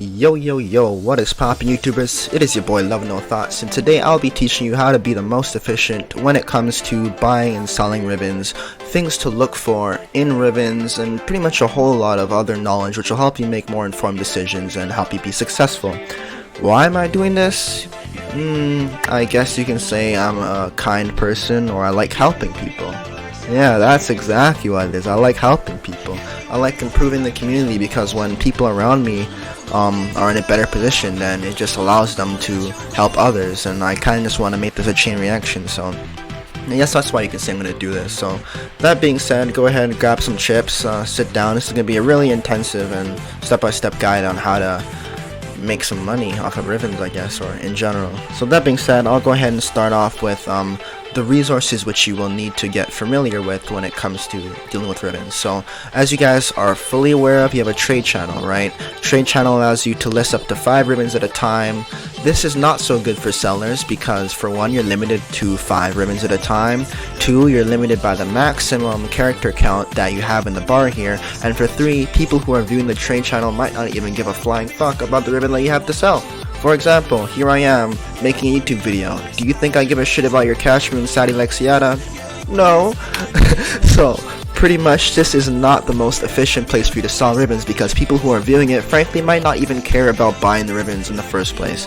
Yo, what is poppin' YouTubers? It is your boy LoveNoThotss, and today I'll be teaching you how to be the most efficient when it comes to buying and selling ribbons, things to look for in ribbons, and pretty much a whole lot of other knowledge which will help you make more informed decisions and help you be successful. Why am I doing this? I guess you can say I'm a kind person, or I like helping people. Yeah, that's exactly what it is. I like helping people. I like improving the community because when people around me are in a better position, then it just allows them to help others, and I kind of just want to make this a chain reaction. So I guess that's why you can say I'm going to do this. So that being said, go ahead and grab some chips, sit down. This is going to be a really intensive and step-by-step guide on how to make some money off of ribbons, I guess, or in general. So that being said, I'll go ahead and start off with the resources which you will need to get familiar with when it comes to dealing with ribbons. So as you guys are fully aware of, you have a trade channel, right? Trade channel allows you to list up to 5 ribbons at a time. This is not so good for sellers because, for one, you're limited to 5 ribbons at a time. 2, you're limited by the maximum character count that you have in the bar here. And for 3, people who are viewing the trade channel might not even give a flying fuck about the ribbon that you have to sell. For example, here I am making a YouTube video. Do you think I give a shit about your cash room Sadi Lexiata? No. So pretty much this is not the most efficient place for you to sell ribbons because people who are viewing it frankly might not even care about buying the ribbons in the first place.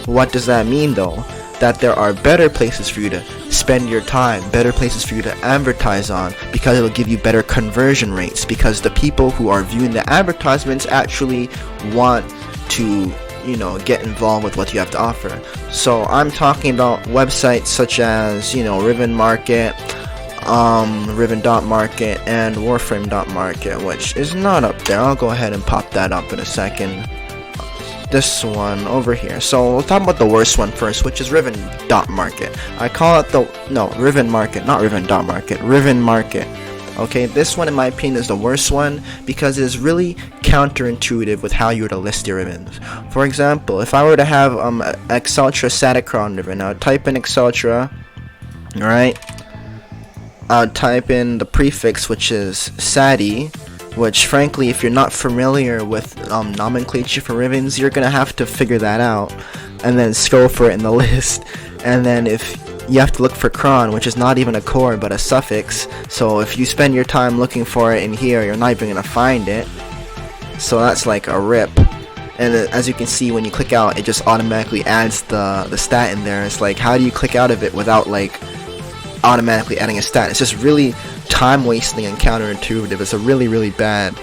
What does that mean though? That there are better places for you to spend your time, better places for you to advertise on, because it will give you better conversion rates, because the people who are viewing the advertisements actually want to, you know, get involved with what you have to offer. So I'm talking about websites such as, you know, Riven.Market, Riven.Market, and warframe.market, which is not up there. I'll go ahead and pop that up in a second. This one over here. So we'll talk about the worst one first, which is Riven.Market. I call it Riven.Market, not Riven.Market, Riven.Market. Okay, this one in my opinion is the worst one because it is really counterintuitive with how you were to list your ribbons. For example, if I were to have Exceltra Satacron ribbon, I would type in Exceltra, alright, I would type in the prefix, which is Sadi, which frankly, if you're not familiar with nomenclature for ribbons, you're gonna have to figure that out and then scroll for it in the list. And then if you have to look for cron, which is not even a core but a suffix, so if you spend your time looking for it in here, you're not even gonna find it. So that's like a rip. And as you can see, when you click out, it just automatically adds the stat in there. It's like, how do you click out of it without like automatically adding a stat? It's just really time wasting and counterintuitive. It's a really bad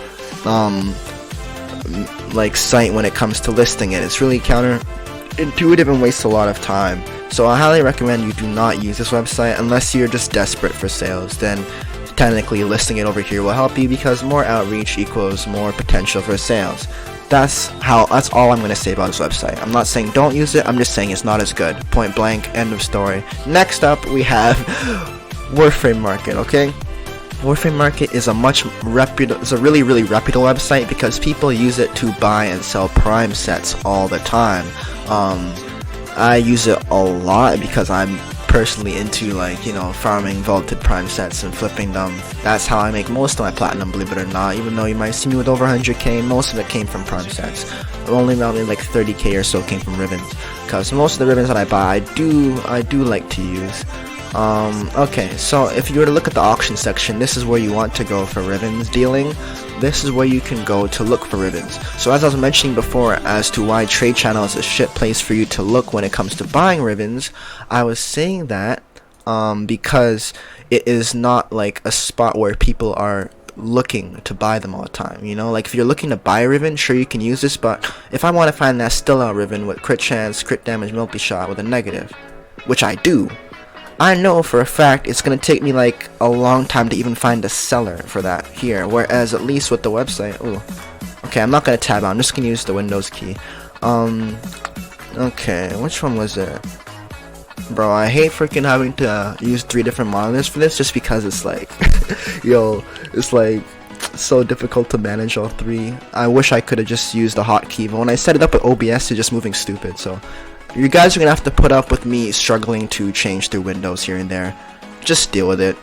like site when it comes to listing it. It's really counterintuitive and wastes a lot of time. So I highly recommend you do not use this website unless you're just desperate for sales. Then technically listing it over here will help you because more outreach equals more potential for sales. That's all I'm going to say about this website. I'm not saying don't use it, I'm just saying it's not as good. Point blank, end of story. Next up we have warframe.market, okay? warframe.market is a really reputable website because people use it to buy and sell prime sets all the time. I use it a lot because I'm personally into, like, you know, farming vaulted prime sets and flipping them. That's how I make most of my platinum, believe it or not. Even though you might see me with over 100k, most of it came from prime sets. Only like 30k or so came from ribbons, because most of the ribbons that I buy I do like to use. Okay, so if you were to look at the auction section, this is where you want to go for ribbons dealing. This is where you can go to look for ribbons. So as I was mentioning before as to why trade channel is a shit place for you to look when it comes to buying ribbons, I was saying that because it is not like a spot where people are looking to buy them all the time. You know, like if you're looking to buy a ribbon, sure, you can use this, but if I want to find that astilla ribbon with crit chance, crit damage, multi-shot with a negative, which I do, I know for a fact it's going to take me like a long time to even find a seller for that here, whereas at least with the website, ooh, okay, I'm not going to tab out, I'm just going to use the Windows key. Okay, which one was it? Bro, I hate freaking having to use 3 different monitors for this just because it's like, yo, it's like so difficult to manage all 3. I wish I could have just used the hotkey, but when I set it up with OBS, it's just moving stupid, so you guys are gonna have to put up with me struggling to change through windows here and there. Just deal with it.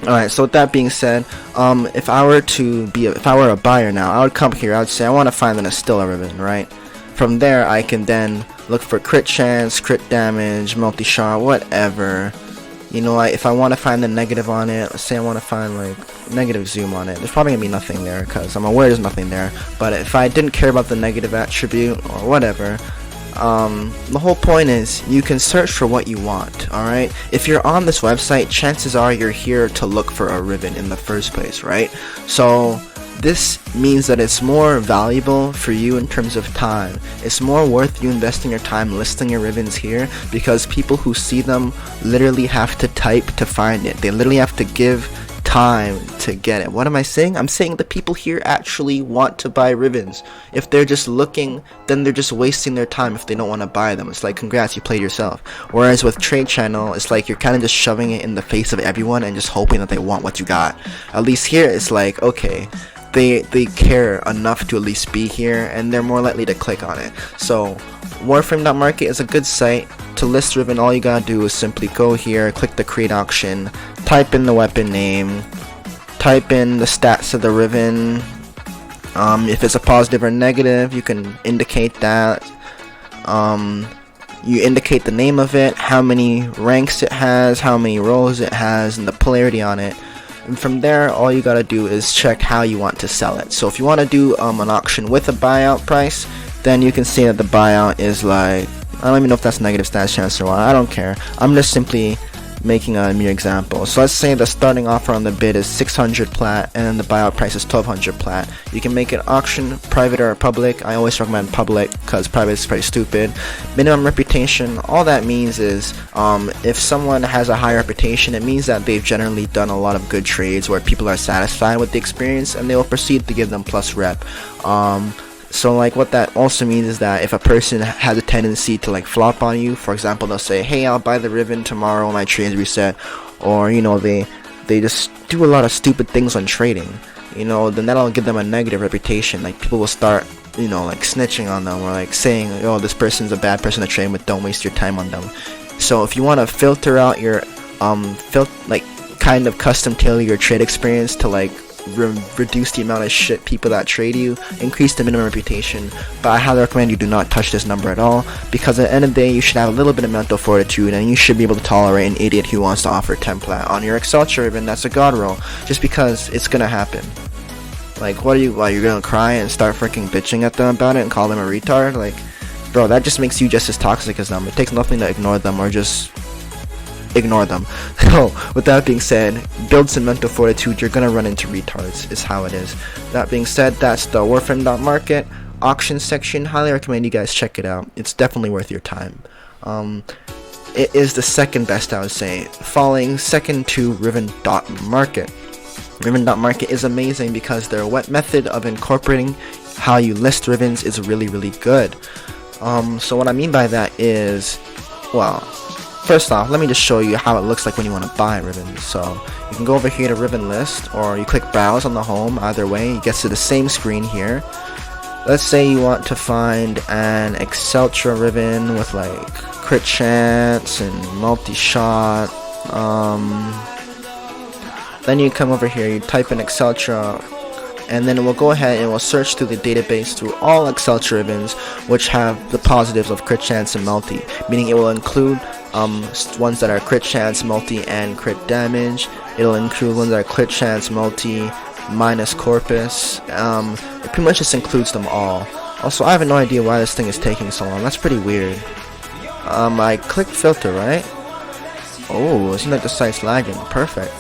Alright, so with that being said, if I were a buyer now, I would come here, I would say I want to find an astilla ribbon, right? From there, I can then look for crit chance, crit damage, multi-shot, whatever. You know, like, if I want to find the negative on it, let's say I want to find, like, negative zoom on it, there's probably going to be nothing there, because I'm aware there's nothing there. But if I didn't care about the negative attribute, or whatever, the whole point is, you can search for what you want, alright? If you're on this website, chances are you're here to look for a ribbon in the first place, right? So, this means that it's more valuable for you in terms of time. It's more worth you investing your time listing your ribbons here, because people who see them literally have to type to find it. They literally have to give time to get it. What am I saying? I'm saying the people here actually want to buy ribbons. If they're just looking, then they're just wasting their time if they don't want to buy them. It's like, congrats, you played yourself. Whereas with Trade Channel, it's like you're kind of just shoving it in the face of everyone and just hoping that they want what you got. At least here, it's like, okay, they care enough to at least be here, and they're more likely to click on it. So warframe.market is a good site to list ribbon. All you gotta do is simply go here, click the create auction, type in the weapon name, type in the stats of the ribbon. If it's a positive or negative, you can indicate that. You indicate the name of it, how many ranks it has, how many rows it has, and the polarity on it. And from there, all you gotta do is check how you want to sell it. So if you want to do an auction with a buyout price, then you can see that the buyout is like, I don't even know if that's negative stats chance or what, I don't care. I'm just simply making a mere example. So let's say the starting offer on the bid is 600 plat, and then the buyout price is 1200 plat. You can make an auction private or public. I always recommend public because private is pretty stupid. Minimum reputation, all that means is if someone has a high reputation, it means that they've generally done a lot of good trades where people are satisfied with the experience, and they will proceed to give them plus rep. So like what that also means is that if a person has a tendency to like flop on you, for example, they'll say, hey, I'll buy the ribbon tomorrow when my trades reset, or you know, they just do a lot of stupid things on trading, you know, then that'll give them a negative reputation. Like people will start, you know, like snitching on them, or like saying, oh, this person's a bad person to trade with, don't waste your time on them. So if you want to filter out your like kind of custom tailor your trade experience to like reduce the amount of shit people that trade you, increase the minimum reputation. But I highly recommend you do not touch this number at all, because at the end of the day, you should have a little bit of mental fortitude, and you should be able to tolerate an idiot who wants to offer 10 plat on your Excel ribbon. That's a god roll, just because it's gonna happen. Like, what are you, you're gonna cry and start freaking bitching at them about it and call them a retard? Like, bro, that just makes you just as toxic as them. It takes nothing to ignore them, or just ignore them. So with that being said, build some mental fortitude. You're gonna run into retards, is how it is. That being said, that's the warframe.market auction section. Highly recommend you guys check it out. It's definitely worth your time. It is the second best, I would say, falling second to Riven.Market. Riven.Market is amazing because their wet method of incorporating how you list ribbons is really, really good. So what I mean by that is, well, first off, let me just show you how it looks like when you want to buy ribbons. So you can go over here to ribbon list, or you click browse on the home. Either way, it gets to the same screen here. Let's say you want to find an Exceltra ribbon with like crit chance and multi-shot. Then you come over here, you type in Exceltra, and then it will go ahead and it will search through the database through all Exceltra ribbons which have the positives of crit chance and multi, meaning it will include ones that are crit chance, multi, and crit damage. It'll include ones that are crit chance, multi, minus corpus. It pretty much just includes them all. Also, I have no idea why this thing is taking so long. That's pretty weird. I clicked filter, right? Oh, it seems like the site's lagging. Perfect.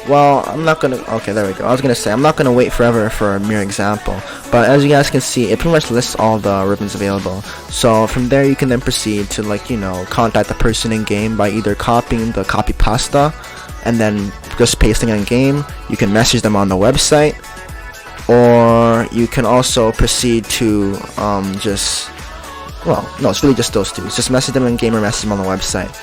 Well, I'm not gonna, okay, there we go. I was gonna say, I'm not gonna wait forever for a mere example, but as you guys can see, it pretty much lists all the ribbons available. So from there, you can then proceed to, like, you know, contact the person in game by either copying the copy pasta and then just pasting it in game. You can message them on the website, or you can also proceed to just, well, no, it's really just those two. It's just message them in game or message them on the website.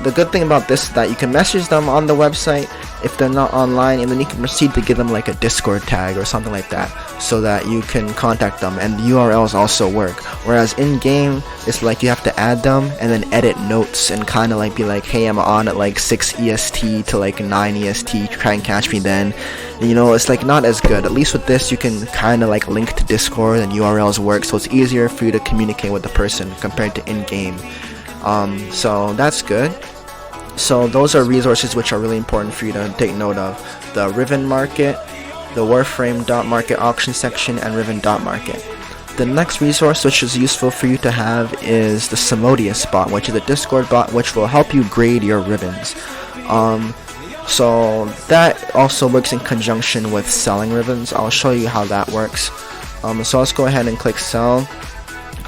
The good thing about this is that you can message them on the website, If they're not online, and then you can proceed to give them like a Discord tag or something like that, so that you can contact them, and the URLs also work. Whereas in game, it's like you have to add them and then edit notes and kind of like be like, hey, I'm on at like 6 EST to like 9 EST, try and catch me then. You know, it's like not as good. At least with this, you can kind of like link to Discord and URLs work, so it's easier for you to communicate with the person compared to in-game. So that's good. So those are resources which are really important for you to take note of: the Riven.Market, the warframe.market auction section, and Riven.Market. The next resource which is useful for you to have is the Samodeus Bot, which is a Discord bot which will help you grade your ribbons. So that also works in conjunction with selling ribbons. I'll show you how that works. So let's go ahead and click sell.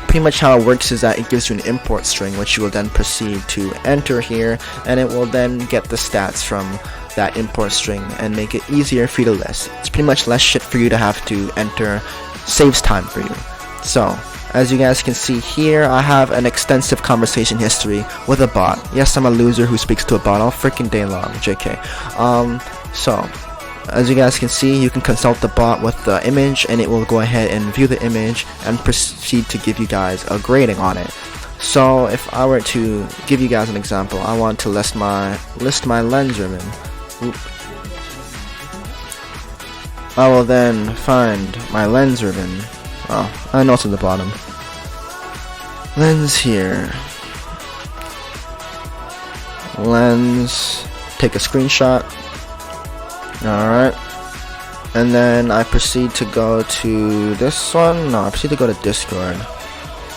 Pretty much how it works is that it gives you an import string which you will then proceed to enter here, and it will then get the stats from that import string and make it easier for you to list. It's pretty much less shit for you to have to enter, saves time for you. So as you guys can see here, I have an extensive conversation history with a bot. Yes, I'm a loser who speaks to a bot all freaking day long, JK. So as you guys can see, you can consult the bot with the image, and it will go ahead and view the image and proceed to give you guys a grading on it. So if I were to give you guys an example, I want to list my lens ribbon. I will then find my lens ribbon. Oh, I know it's at the bottom. Lens here. Lens. Take a screenshot. Alright. And then I proceed to go to this one. No, I proceed to go to Discord.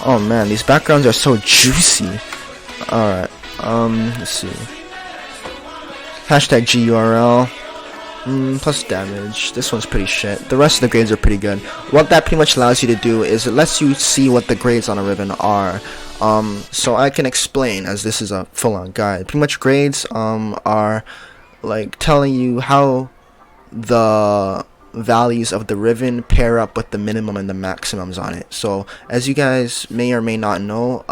Oh man, these backgrounds are so juicy. Alright. Let's see. Hashtag GURL. Plus damage. This one's pretty shit. The rest of the grades are pretty good. What that pretty much allows you to do is it lets you see what the grades on a ribbon are. So I can explain, as this is a full-on guide. Pretty much grades are like telling you how the values of the ribbon pair up with the minimum and the maximums on it. So as you guys may or may not know,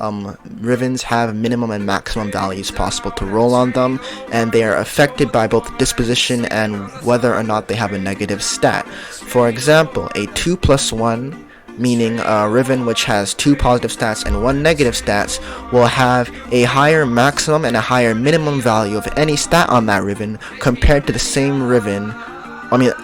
ribbons have minimum and maximum values possible to roll on them, and they are affected by both disposition and whether or not they have a negative stat. For example, a 2+1, meaning a ribbon which has 2 positive stats and 1 negative stats, will have a higher maximum and a higher minimum value of any stat on that ribbon compared to the same ribbon,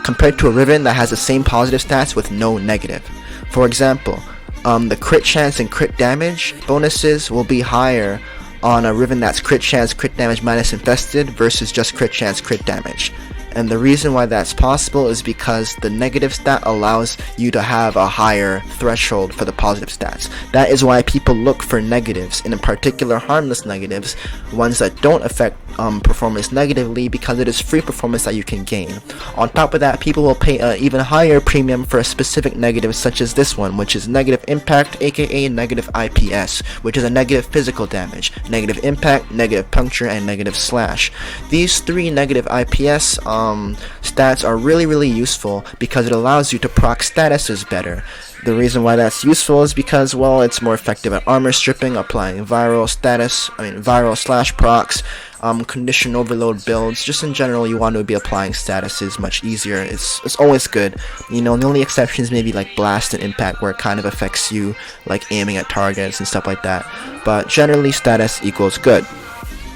compared to a ribbon that has the same positive stats with no negative. For example, the crit chance and crit damage bonuses will be higher on a ribbon that's crit chance, crit damage minus infested versus just crit chance, crit damage. And the reason why that's possible is because the negative stat allows you to have a higher threshold for the positive stats. That is why people look for negatives, and in particular harmless negatives, ones that don't affect performance negatively, because it is free performance that you can gain. On top of that, people will pay an even higher premium for a specific negative such as this one, which is negative impact, aka negative IPS, which is a negative physical damage, negative impact, negative puncture, and negative slash. These 3 negative IPS stats are really useful because it allows you to proc statuses better. The reason why that's useful is because, well, it's more effective at armor stripping, applying viral slash procs, condition overload builds. Just in general, you want to be applying statuses much easier. It's always good. You know, the only exceptions may be like blast and impact, where it kind of affects you like aiming at targets and stuff like that. But generally, status equals good.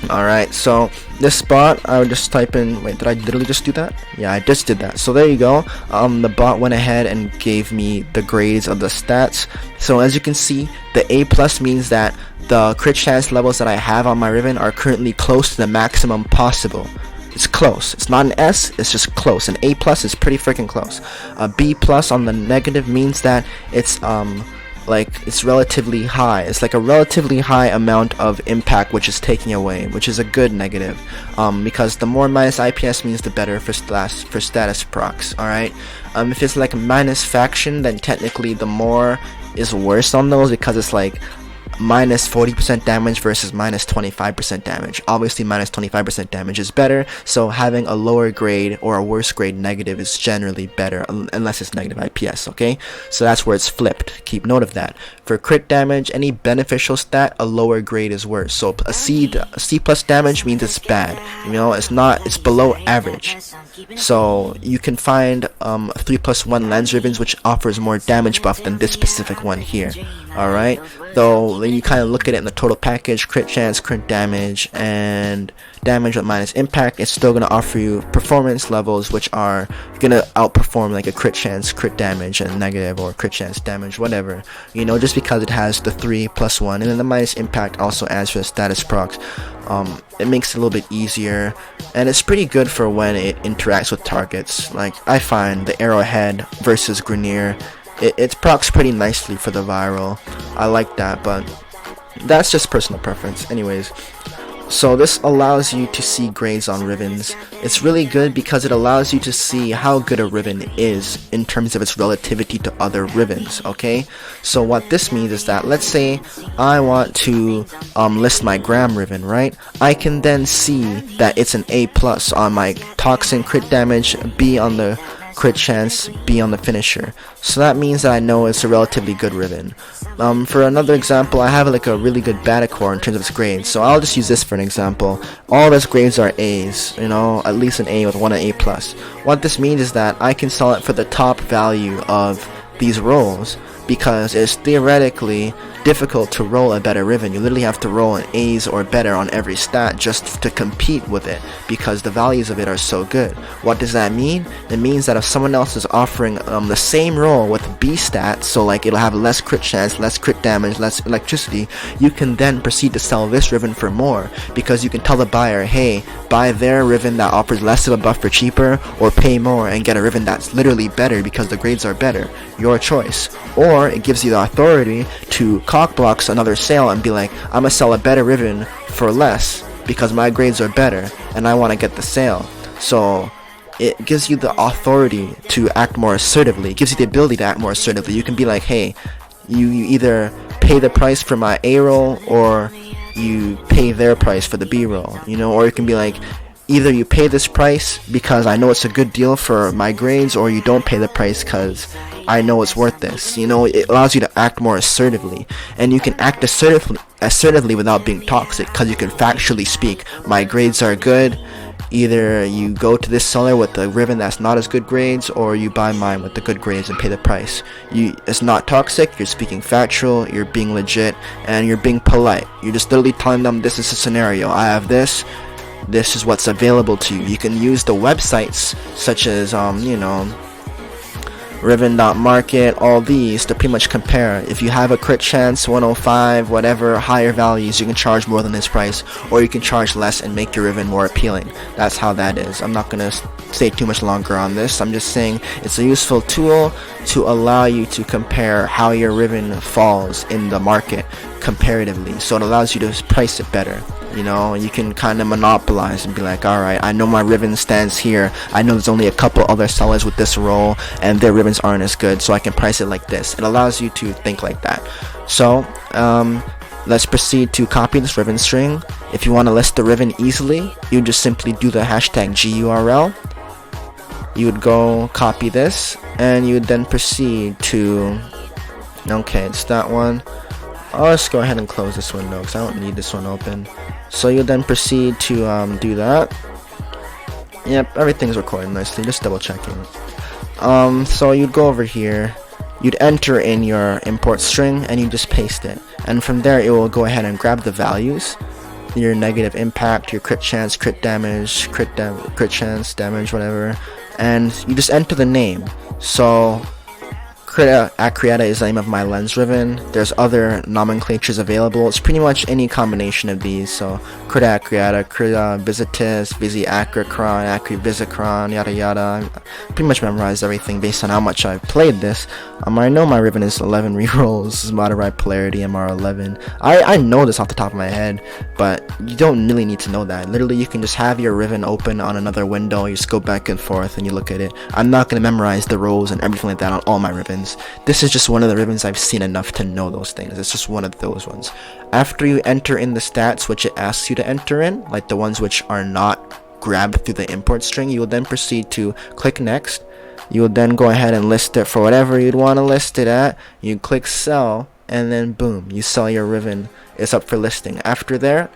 Alright, so this bot, I would just type in, wait, did I literally just do that? Yeah, I just did that. So there you go. The bot went ahead and gave me the grades of the stats. So as you can see, the A+ means that the crit chance levels that I have on my ribbon are currently close to the maximum possible. It's close. It's not an S, it's just close. An A+ is pretty freaking close. A B+ on the negative means that it's it's relatively high. It's like a relatively high amount of impact which is taking away, which is a good negative, because the more minus IPS means the better for status procs. Alright, if it's like minus faction, then technically the more is worse on those, because it's like minus 40% damage versus minus 25% damage. Obviously minus 25% damage is better, so having a lower grade or a worse grade negative is generally better, unless it's negative IPS, okay? So that's where it's flipped. Keep note of that. For crit damage, any beneficial stat, a lower grade is worse. So a C plus damage means it's bad. You know, it's below average. So you can find 3+1 lens ribbons which offers more damage buff than this specific one here. Alright, though when you kind of look at it in the total package, crit chance, crit damage, and damage with minus impact, it's still going to offer you performance levels which are going to outperform like a crit chance, crit damage, and negative, or crit chance, damage, whatever, you know, just because it has the 3+1, and then the minus impact also adds for the status procs. It makes it a little bit easier, and it's pretty good for when it interacts with targets. Like, I find the arrowhead versus Grineer, it procs pretty nicely for the viral. I like that, but that's just personal preference. Anyways, so this allows you to see grades on ribbons. It's really good because it allows you to see how good a ribbon is in terms of its relativity to other ribbons, okay? So what this means is that, let's say I want to list my gram ribbon, right? I can then see that it's an A+ on my toxin crit damage, B on the crit chance, B on the finisher. So that means that I know it's a relatively good ribbon. For another example, I have like a really good Batacore in terms of its grades, so I'll just use this for an example. All of its grades are A's, you know, at least an A with one an A+. What this means is that I can sell it for the top value of these rolls, because it's theoretically difficult to roll a better ribbon. You literally have to roll an A's or better on every stat just to compete with it, because the values of it are so good. What does that mean? It means that if someone else is offering the same roll with B stats, so like it'll have less crit chance, less crit damage, less electricity, you can then proceed to sell this ribbon for more, because you can tell the buyer, hey, buy their ribbon that offers less of a buff for cheaper, or pay more and get a ribbon that's literally better because the grades are better. Your choice. Or it gives you the authority to cock blocks another sale and be like, I'm gonna sell a better ribbon for less because my grades are better and I want to get the sale. So it gives you the authority to act more assertively. It gives you the ability to act more assertively. You can be like, hey, you either pay the price for my A roll or you pay their price for the B roll, you know. Or you can be like, either you pay this price because I know it's a good deal for my grades, or you don't pay the price because I know it's worth this. You know, it allows you to act more assertively, and you can act assertively without being toxic, because you can factually speak. My grades are good. Either you go to this seller with the ribbon that's not as good grades, or you buy mine with the good grades and pay the price. It's not toxic, you're speaking factual, you're being legit, and you're being polite. You're just literally telling them, this is a scenario, I have this is what's available to you. You can use the websites such as you know, Riven.Market, all these, to pretty much compare. If you have a crit chance 105, whatever, higher values, you can charge more than this price, or you can charge less and make your ribbon more appealing. That's how that is. I'm not gonna stay too much longer on this. I'm just saying it's a useful tool to allow you to compare how your ribbon falls in the market comparatively. So it allows you to price it better. You know, you can kind of monopolize and be like, alright, I know my ribbon stands here, I know there's only a couple other sellers with this roll and their ribbons aren't as good, so I can price it like this. It allows you to think like that. So let's proceed to copy this ribbon string. If you want to list the ribbon easily, you just simply do the hashtag GURL. You would go copy this, and you would then proceed to, okay, it's that one. I'll just go ahead and close this window because I don't need this one open. So you'll then proceed to do that. Yep, everything's recording nicely, just double checking. So you'd go over here, you'd enter in your import string, and you just paste it. And from there it will go ahead and grab the values, your negative impact, your crit chance, crit damage, crit chance, damage, whatever, and you just enter the name. So Acreata is the name of my lens ribbon. There's other nomenclatures available. It's pretty much any combination of these. So Crita Acreata, Crita Visitis, Visi Acrocron, Acri Visicron, yada yada. I pretty much memorized everything based on how much I've played this. I know my ribbon is 11 rerolls, moderate polarity, MR11. I know this off the top of my head, but you don't really need to know that. Literally, you can just have your ribbon open on another window, you just go back and forth and you look at it. I'm not going to memorize the rows and everything like that on all my ribbons. ribbons. This is just one of the ribbons I've seen enough to know those things. It's just one of those ones. After you enter in the stats which it asks you to enter in, like the ones which are not grabbed through the import string, you will then proceed to click next. You will then go ahead and list it for whatever you'd want to list it at. You click sell, and then boom, you sell your ribbon. It's up for listing. After there,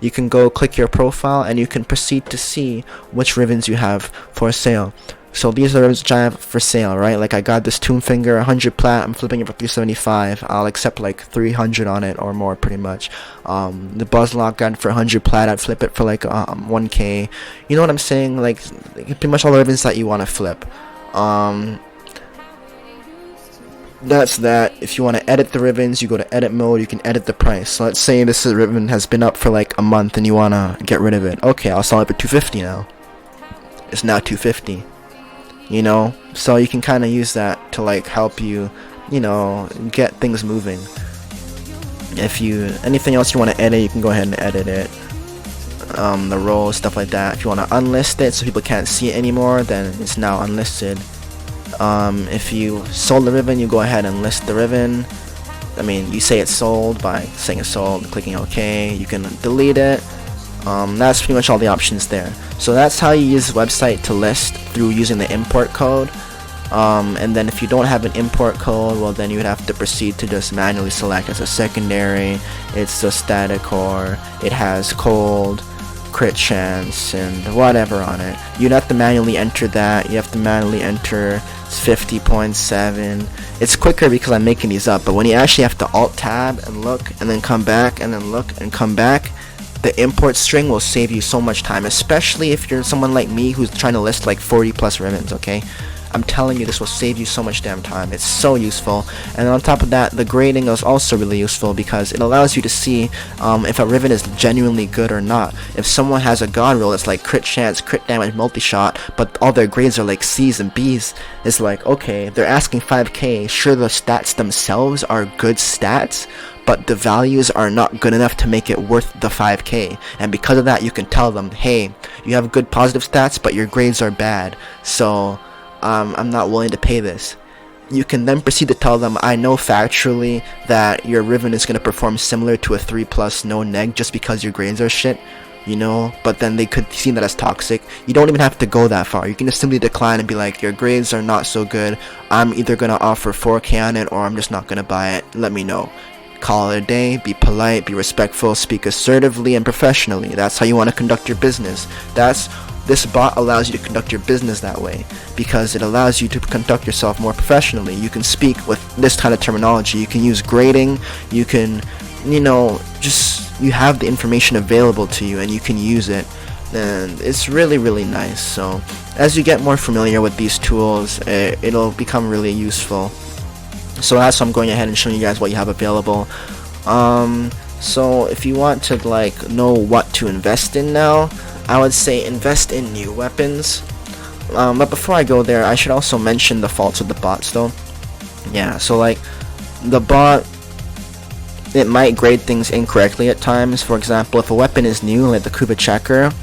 you can go click your profile and you can proceed to see which ribbons you have for sale. So these are the ribbons which I have for sale, right? Like I got this Tomb Finger 100 plat, I'm flipping it for 375. I'll accept like 300 on it or more, pretty much. The Buzzlock got it for 100 plat, I'd flip it for like 1k. You know what I'm saying? Like pretty much all the ribbons that you want to flip. That's that. If you want to edit the ribbons, you go to edit mode, you can edit the price. So let's say this ribbon has been up for like a month and you want to get rid of it. Okay, I'll sell it for 250 now. It's now 250. You know, so you can kind of use that to like help you, you know, get things moving. If you anything else you want to edit, you can go ahead and edit it. The roles, stuff like that. If you want to unlist it so people can't see it anymore, then it's now unlisted. If you sold the ribbon, you go ahead and list the ribbon. I mean, you say it's sold by saying it's sold, clicking OK. You can delete it. That's pretty much all the options there. So that's how you use the website to list, through using the import code. And then if you don't have an import code, well then you would have to proceed to just manually select as a secondary. It's a static core, it has cold, crit chance, and whatever on it. You'd have to manually enter that. You have to manually enter 50.7. It's quicker because I'm making these up, but when you actually have to alt tab and look and then come back and then look and come back, the import string will save you so much time, especially if you're someone like me who's trying to list like 40 plus ribbons. Okay, I'm telling you, this will save you so much damn time. It's so useful. And on top of that, the grading is also really useful because it allows you to see if a ribbon is genuinely good or not. If someone has a god roll that's like crit chance, crit damage, multi-shot, but all their grades are like C's and B's, it's like, okay, they're asking 5k, sure the stats themselves are good stats, but the values are not good enough to make it worth the 5k, and because of that you can tell them, hey, you have good positive stats but your grades are bad, so I'm not willing to pay this. You can then proceed to tell them, I know factually that your ribbon is going to perform similar to a 3+ no neg just because your grades are shit, you know, but then they could see that as toxic. You don't even have to go that far. You can just simply decline and be like, your grades are not so good, I'm either going to offer 4k on it or I'm just not going to buy it, let me know. Call it a day, be polite, be respectful, speak assertively and professionally. That's how you want to conduct your business. This bot allows you to conduct your business that way because it allows you to conduct yourself more professionally. You can speak with this kind of terminology. You can use grading. You can, you know, you have the information available to you and you can use it. And it's really, really nice. So as you get more familiar with these tools, it'll become really useful. So that's why I'm going ahead and showing you guys what you have available. So if you want to like know what to invest in now, I would say invest in new weapons. But before I go there, I should also mention the faults of the bots though. Yeah, so like the bot, it might grade things incorrectly at times. For example, if a weapon is new, like the Quartakk,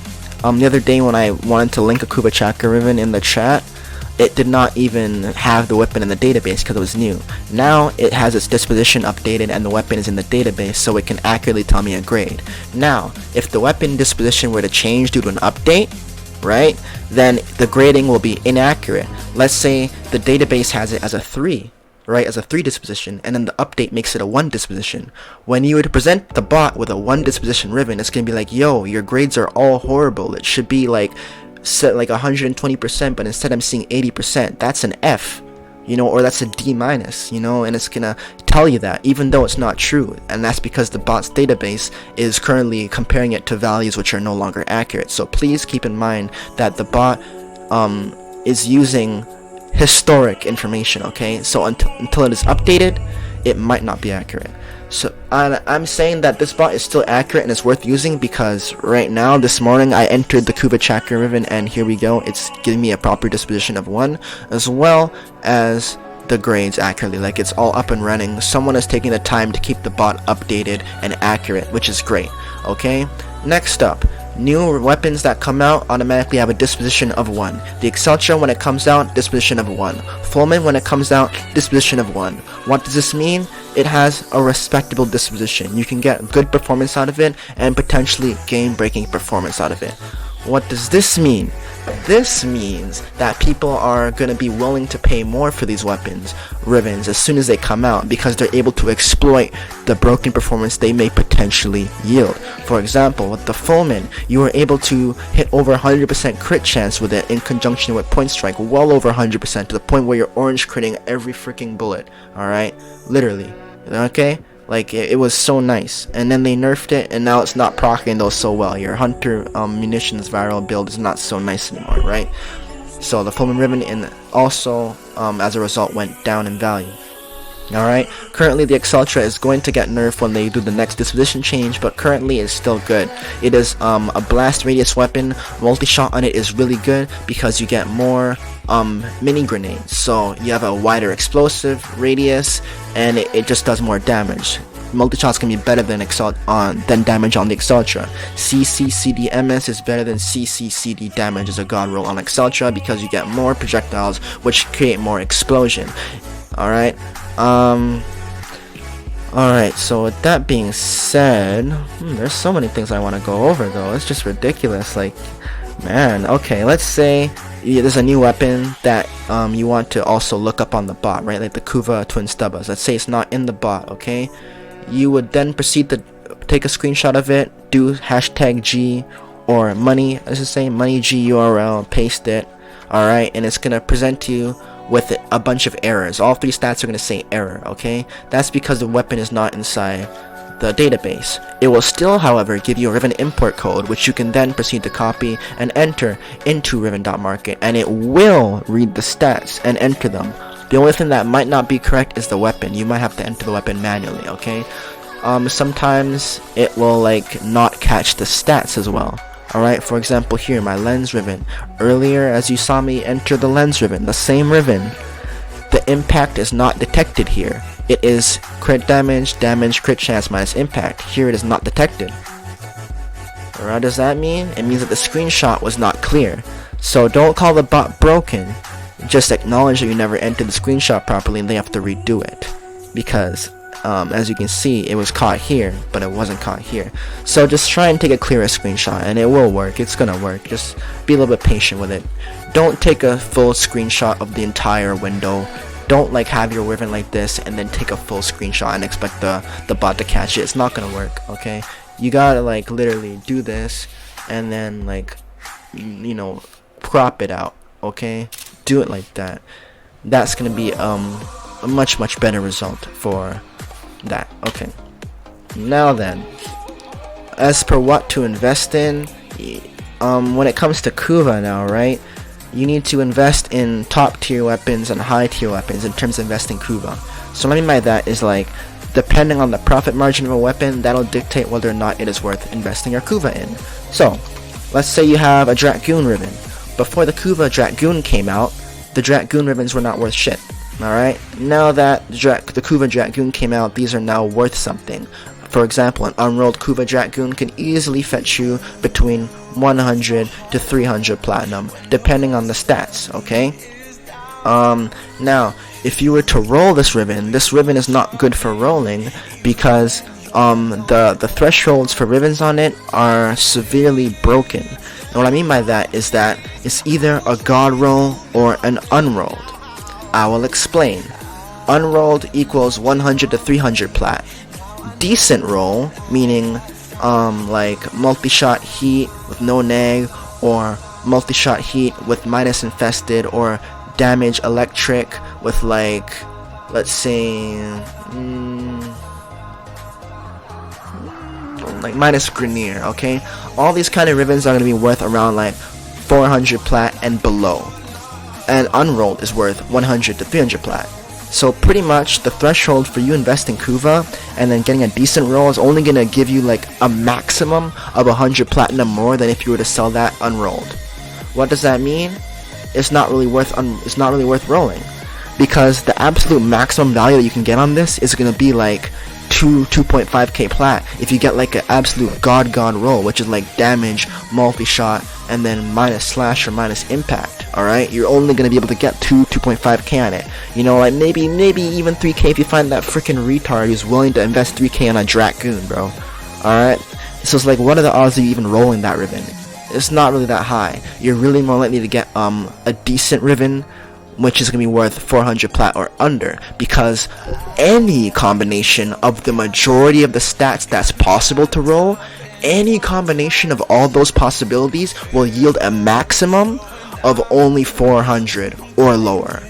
the other day when I wanted to link a Quartakk ribbon in the chat, it did not even have the weapon in the database because it was new. Now it has its disposition updated and the weapon is in the database, so it can accurately tell me a grade. Now, if the weapon disposition were to change due to an update, right, then the grading will be inaccurate. Let's say the database has it as a 3, right, as a 3 disposition, and then the update makes it a 1 disposition. When you were to present the bot with a 1 disposition ribbon, it's going to be like, yo, your grades are all horrible. It should be like set like 120%, but instead I'm seeing 80%. That's an F, you know, or that's a D-, you know, and it's gonna tell you that even though it's not true, and that's because the bot's database is currently comparing it to values which are no longer accurate. So please keep in mind that the bot is using historic information, okay? So until it is updated, it might not be accurate. So I'm saying that this bot is still accurate and it's worth using because right now, this morning, I entered the Quartakk ribbon and here we go. It's giving me a proper disposition of 1 as well as the grades accurately. Like it's all up and running. Someone is taking the time to keep the bot updated and accurate, which is great. Okay, next up, New weapons that come out automatically have a disposition of 1. The Exceltra, when it comes out, disposition of 1. Fulmin, when it comes out, disposition of 1. What does this mean? It has a respectable disposition. You can get good performance out of it and potentially game-breaking performance out of it. What does this mean? This means that people are going to be willing to pay more for these weapons, Rivens, as soon as they come out, because they're able to exploit the broken performance they may potentially yield. For example, with the Fulmin, you are able to hit over 100% crit chance with it in conjunction with point strike, well over 100%, to the point where you're orange critting every freaking bullet, alright? Literally, okay? Like, it was so nice, and then they nerfed it, and now it's not proccing those so well. Your Hunter munitions viral build is not so nice anymore, right? So the Fulmin Riven and also, as a result, went down in value. Alright, currently the Exceltra is going to get nerfed when they do the next disposition change, but currently it's still good. It is a blast radius weapon. Multi-shot on it is really good because you get more mini grenades, so you have a wider explosive radius and it just does more damage. Multi-shots can be better than damage on the Exceltra. CC/CD/MS is better than CC/CD damage as a god roll on Exceltra because you get more projectiles which create more explosion. Alright, alright, so with that being said, there's so many things I want to go over though. It's just ridiculous, like, man. Okay, let's say there's a new weapon that you want to also look up on the bot, right? Like the Kuva Twin Stubbas. Let's say it's not in the bot, okay? You would then proceed to take a screenshot of it, do #G or money, as I say, money G URL, paste it, alright, and it's gonna present you with a bunch of errors. All 3 stats are gonna say error, okay? That's because the weapon is not inside the database. It will still, however, give you a Riven import code, which you can then proceed to copy and enter into Riven.Market, and it will read the stats and enter them. The only thing that might not be correct is the weapon. You might have to enter the weapon manually, okay? Sometimes it will like not catch the stats as well. Alright, for example here, my lens Riven. Earlier, as you saw me enter the lens Riven, the same Riven, the impact is not detected here. It is crit damage, crit chance minus impact. Here it is not detected. Alright, what does that mean? It means that the screenshot was not clear. So don't call the bot broken. Just acknowledge that you never entered the screenshot properly and they have to redo it. Because, as you can see, it was caught here, but it wasn't caught here. So just try and take a clearer screenshot and it will work. It's gonna work. Just be a little bit patient with it. Don't take a full screenshot of the entire window. Don't like have your Riven like this and then take a full screenshot and expect the bot to catch it. It's not gonna work, okay? You gotta like literally do this and then like, you know, crop it out, okay? Do it like that. That's gonna be a much better result for that. Okay, now then, as per what to invest in, when it comes to Kuva now, right, you need to invest in top tier weapons and high tier weapons in terms of investing Kuva. So what I mean by that is like, depending on the profit margin of a weapon, that'll dictate whether or not it is worth investing your Kuva in. So let's say you have a Dragoon Riven. Before the Kuva Dragoon came out, the Dragoon Rivens were not worth shit. Alright, now that the Kuva Dragoon came out, these are now worth something. For example, an unrolled Kuva Dragoon can easily fetch you between 100 to 300 platinum, depending on the stats, okay? Now, if you were to roll this Riven is not good for rolling because the thresholds for Rivens on it are severely broken. And what I mean by that is that it's either a god roll or an unrolled. I will explain. Unrolled equals 100 to 300 plat. Decent roll, meaning like multi-shot heat with no neg, or multi-shot heat with minus infested, or damage electric with like, let's say, like minus Grenier, okay? All these kind of Rivens are going to be worth around like 400 plat and below. And unrolled is worth 100 to 300 plat. So pretty much the threshold for you investing Kuva and then getting a decent roll is only going to give you like a maximum of 100 platinum more than if you were to sell that unrolled. What does that mean? It's not really worth rolling, because the absolute maximum value that you can get on this is going to be like 2.5k plat if you get like an absolute god roll, which is like damage, multi-shot, and then minus slash or minus impact. Alright, you're only gonna be able to get 2.5k on it. You know, like maybe even 3k if you find that freaking retard who's willing to invest 3k on a Dracoon, bro. Alright, so it's like, what are the odds of you even rolling that Riven? It's not really that high. You're really more likely to get a decent Riven, which is going to be worth 400 plat or under, because any combination of the majority of the stats that's possible to roll, any combination of all those possibilities will yield a maximum of only 400 or lower.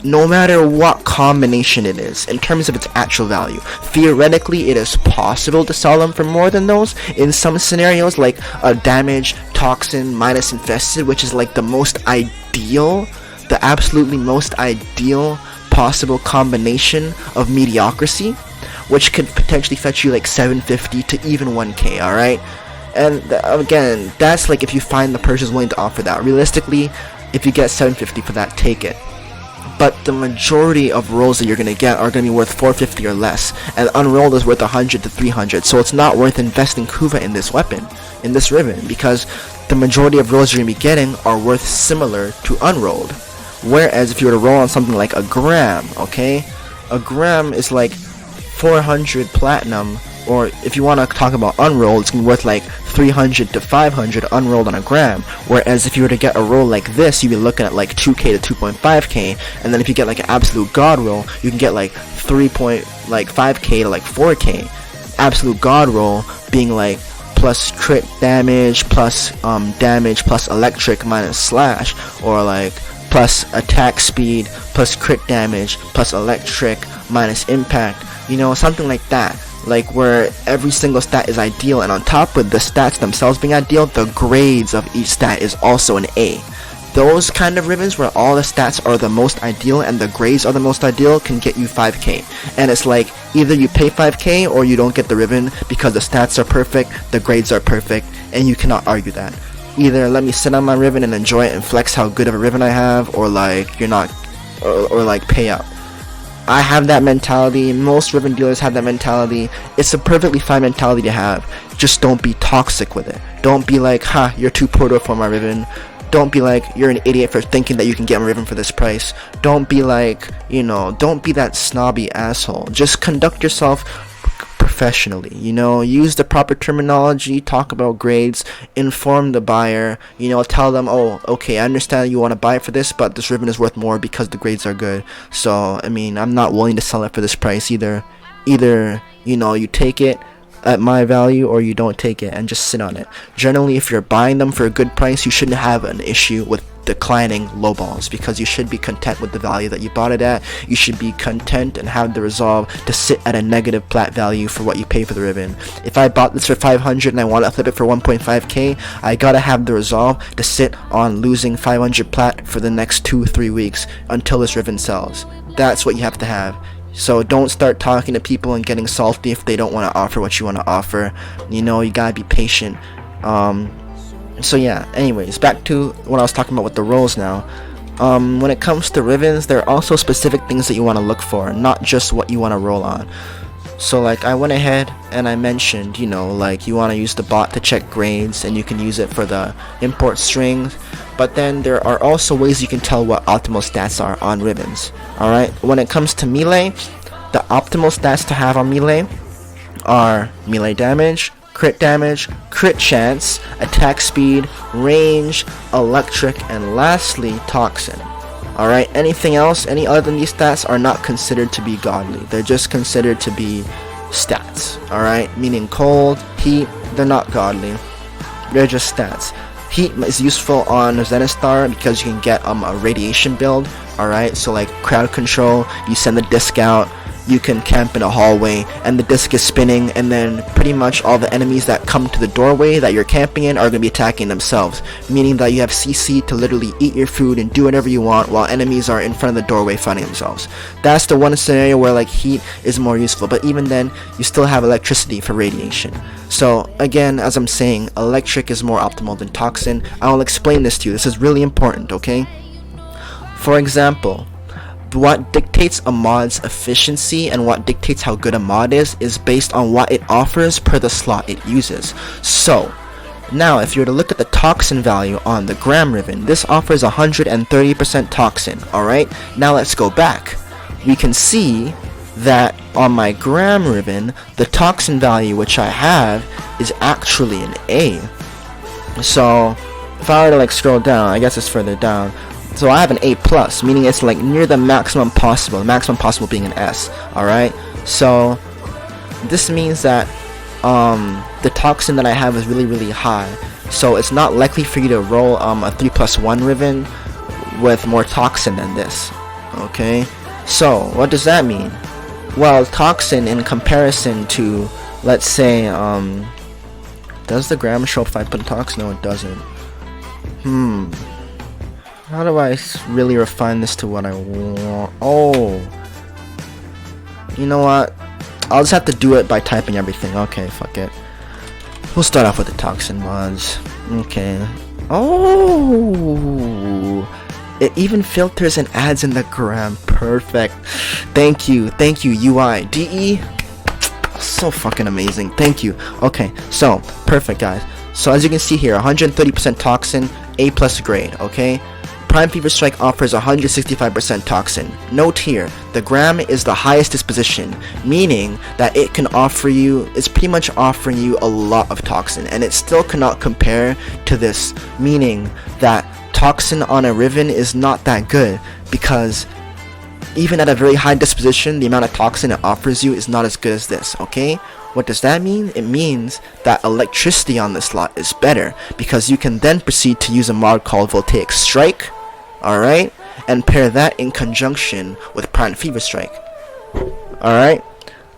No matter what combination it is, in terms of its actual value. Theoretically, it is possible to sell them for more than those in some scenarios, like a damage, toxin, minus infested, which is like the most ideal, the absolutely most ideal possible combination of mediocrity, which could potentially fetch you like 750 to even 1k, alright? And again, that's like if you find the person willing to offer that. Realistically, if you get 750 for that, take it. But the majority of rolls that you're going to get are going to be worth 450 or less, and unrolled is worth 100 to 300, so it's not worth investing Kuva in this weapon, in this Riven, because the majority of rolls you're going to be getting are worth similar to unrolled. Whereas if you were to roll on something like a gram, okay, a gram is like 400 platinum, or if you want to talk about unrolled, it's going to be worth like 300 to 500 unrolled on a gram. Whereas if you were to get a roll like this, you'd be looking at like 2k to 2.5k, and then if you get like an absolute god roll, you can get like 3.5k to like 4k. Absolute god roll being like plus crit damage, plus damage, plus electric minus slash, or like plus attack speed, plus crit damage, plus electric minus impact, you know, something like that. Like where every single stat is ideal, and on top of the stats themselves being ideal, the grades of each stat is also an A. Those kind of Rivens where all the stats are the most ideal and the grades are the most ideal can get you 5k. And it's like, either you pay 5k or you don't get the Riven because the stats are perfect, the grades are perfect, and you cannot argue that. Either let me sit on my Riven and enjoy it and flex how good of a Riven I have, or like you're not, or like pay up. I have that mentality. Most Riven dealers have that mentality. It's a perfectly fine mentality to have. Just don't be toxic with it. Don't be like, ha, you're too poor for my Riven. Don't be like, you're an idiot for thinking that you can get my Riven for this price. Don't be like, you know, don't be that snobby asshole. Just conduct yourself professionally, you know, use the proper terminology, talk about grades, inform the buyer, you know, tell them, oh, okay, I understand you want to buy it for this, but this Riven is worth more because the grades are good. So, I mean, I'm not willing to sell it for this price either, you know, you take it at my value or you don't take it and just sit on it. Generally, if you're buying them for a good price, you shouldn't have an issue with declining lowballs, because you should be content with the value that you bought it at. You should be content and have the resolve to sit at a negative plat value for what you pay for the Riven. If I bought this for 500 and I want to flip it for 1.5k, I gotta have the resolve to sit on losing 500 plat for the next 2-3 weeks until this Riven sells. That's what you have to have. So don't start talking to people and getting salty if they don't want to offer what you want to offer. You know, you gotta be patient. So yeah, anyways, back to what I was talking about with the rolls now. When it comes to Rivens, there are also specific things that you want to look for, not just what you want to roll on. So like I went ahead and I mentioned, you know, like you want to use the bot to check grades, and you can use it for the import strings. But then there are also ways you can tell what optimal stats are on Rivens. Alright, when it comes to melee, the optimal stats to have on melee are melee damage, crit damage, crit chance, attack speed, range, electric, and lastly, toxin. Alright, anything else, any other than these stats are not considered to be godly. They're just considered to be stats. Alright, meaning cold, heat, they're not godly. They're just stats. Heat is useful on Zenistar because you can get a radiation build. Alright, so like crowd control, you send the disc out, you can camp in a hallway and the disc is spinning, and then pretty much all the enemies that come to the doorway that you're camping in are going to be attacking themselves, meaning that you have CC to literally eat your food and do whatever you want while enemies are in front of the doorway fighting themselves. That's the one scenario where like heat is more useful, but even then you still have electricity for radiation. So again, as I'm saying, electric is more optimal than toxin. I'll explain this to you. This is really important, okay? For example, what dictates a mod's efficiency and what dictates how good a mod is based on what it offers per the slot it uses. So now if you were to look at the toxin value on the gram ribbon, this offers 130% toxin. Alright, now let's go back. We can see that on my gram ribbon, the toxin value which I have is actually an A. So if I were to like scroll down, I guess it's further down. So I have an A+, meaning it's like near the maximum possible, the maximum possible being an S. Alright, so this means that the toxin that I have is really high, so it's not likely for you to roll a 3+1 ribbon with more toxin than this. Okay, so what does that mean? Well, toxin in comparison to, let's say, does the gram show if I put toxin? No, it doesn't. How do I really refine this to what I want? Oh, you know what? I'll just have to do it by typing everything. Okay, fuck it. We'll start off with the toxin mods. Okay. Oh, it even filters and adds in the gram. Perfect. Thank you, UI DE. So fucking amazing. Thank you. Okay, so perfect, guys. So as you can see here, 130% toxin, A+ grade. Okay. Prime Fever Strike offers 165% toxin. Note here, the gram is the highest disposition, meaning that it can offer you, it's pretty much offering you a lot of toxin, and it still cannot compare to this, meaning that toxin on a Riven is not that good, because even at a very high disposition, the amount of toxin it offers you is not as good as this, okay? What does that mean? It means that electricity on this slot is better, because you can then proceed to use a mod called Voltaic Strike, alright, and pair that in conjunction with Prime Fever Strike. Alright?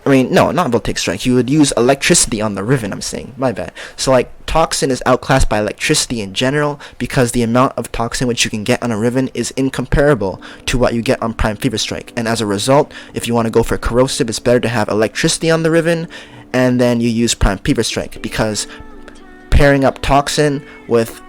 I mean, no, not Voltaic Strike. You would use electricity on the Riven, I'm saying. My bad. So, like, toxin is outclassed by electricity in general because the amount of toxin which you can get on a Riven is incomparable to what you get on Prime Fever Strike. And as a result, if you want to go for corrosive, it's better to have electricity on the Riven, and then you use Prime Fever Strike, because pairing up toxin with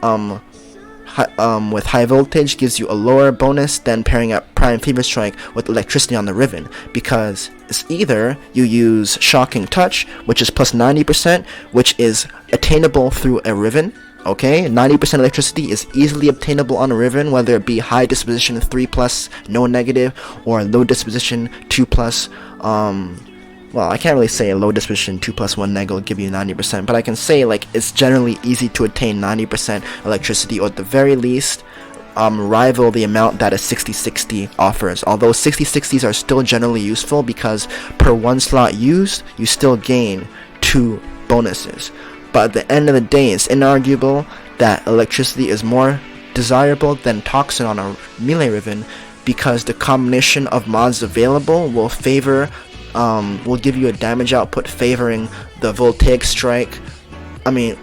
high voltage gives you a lower bonus than pairing up Prime Fever Strike with electricity on the Riven, because it's either you use Shocking Touch, which is plus 90%, which is attainable through a Riven. Okay, 90% electricity is easily obtainable on a Riven, whether it be high disposition 3+, no negative, or low disposition 2+, well, I can't really say a low disposition 2+1 neg will give you 90%, but I can say like it's generally easy to attain 90% electricity, or at the very least rival the amount that a 60/60 offers. Although 60/60s are still generally useful, because per one slot used you still gain 2 bonuses. But at the end of the day, it's inarguable that electricity is more desirable than toxin on a melee Riven, because the combination of mods available will favor will give you a damage output favoring the Voltaic Strike,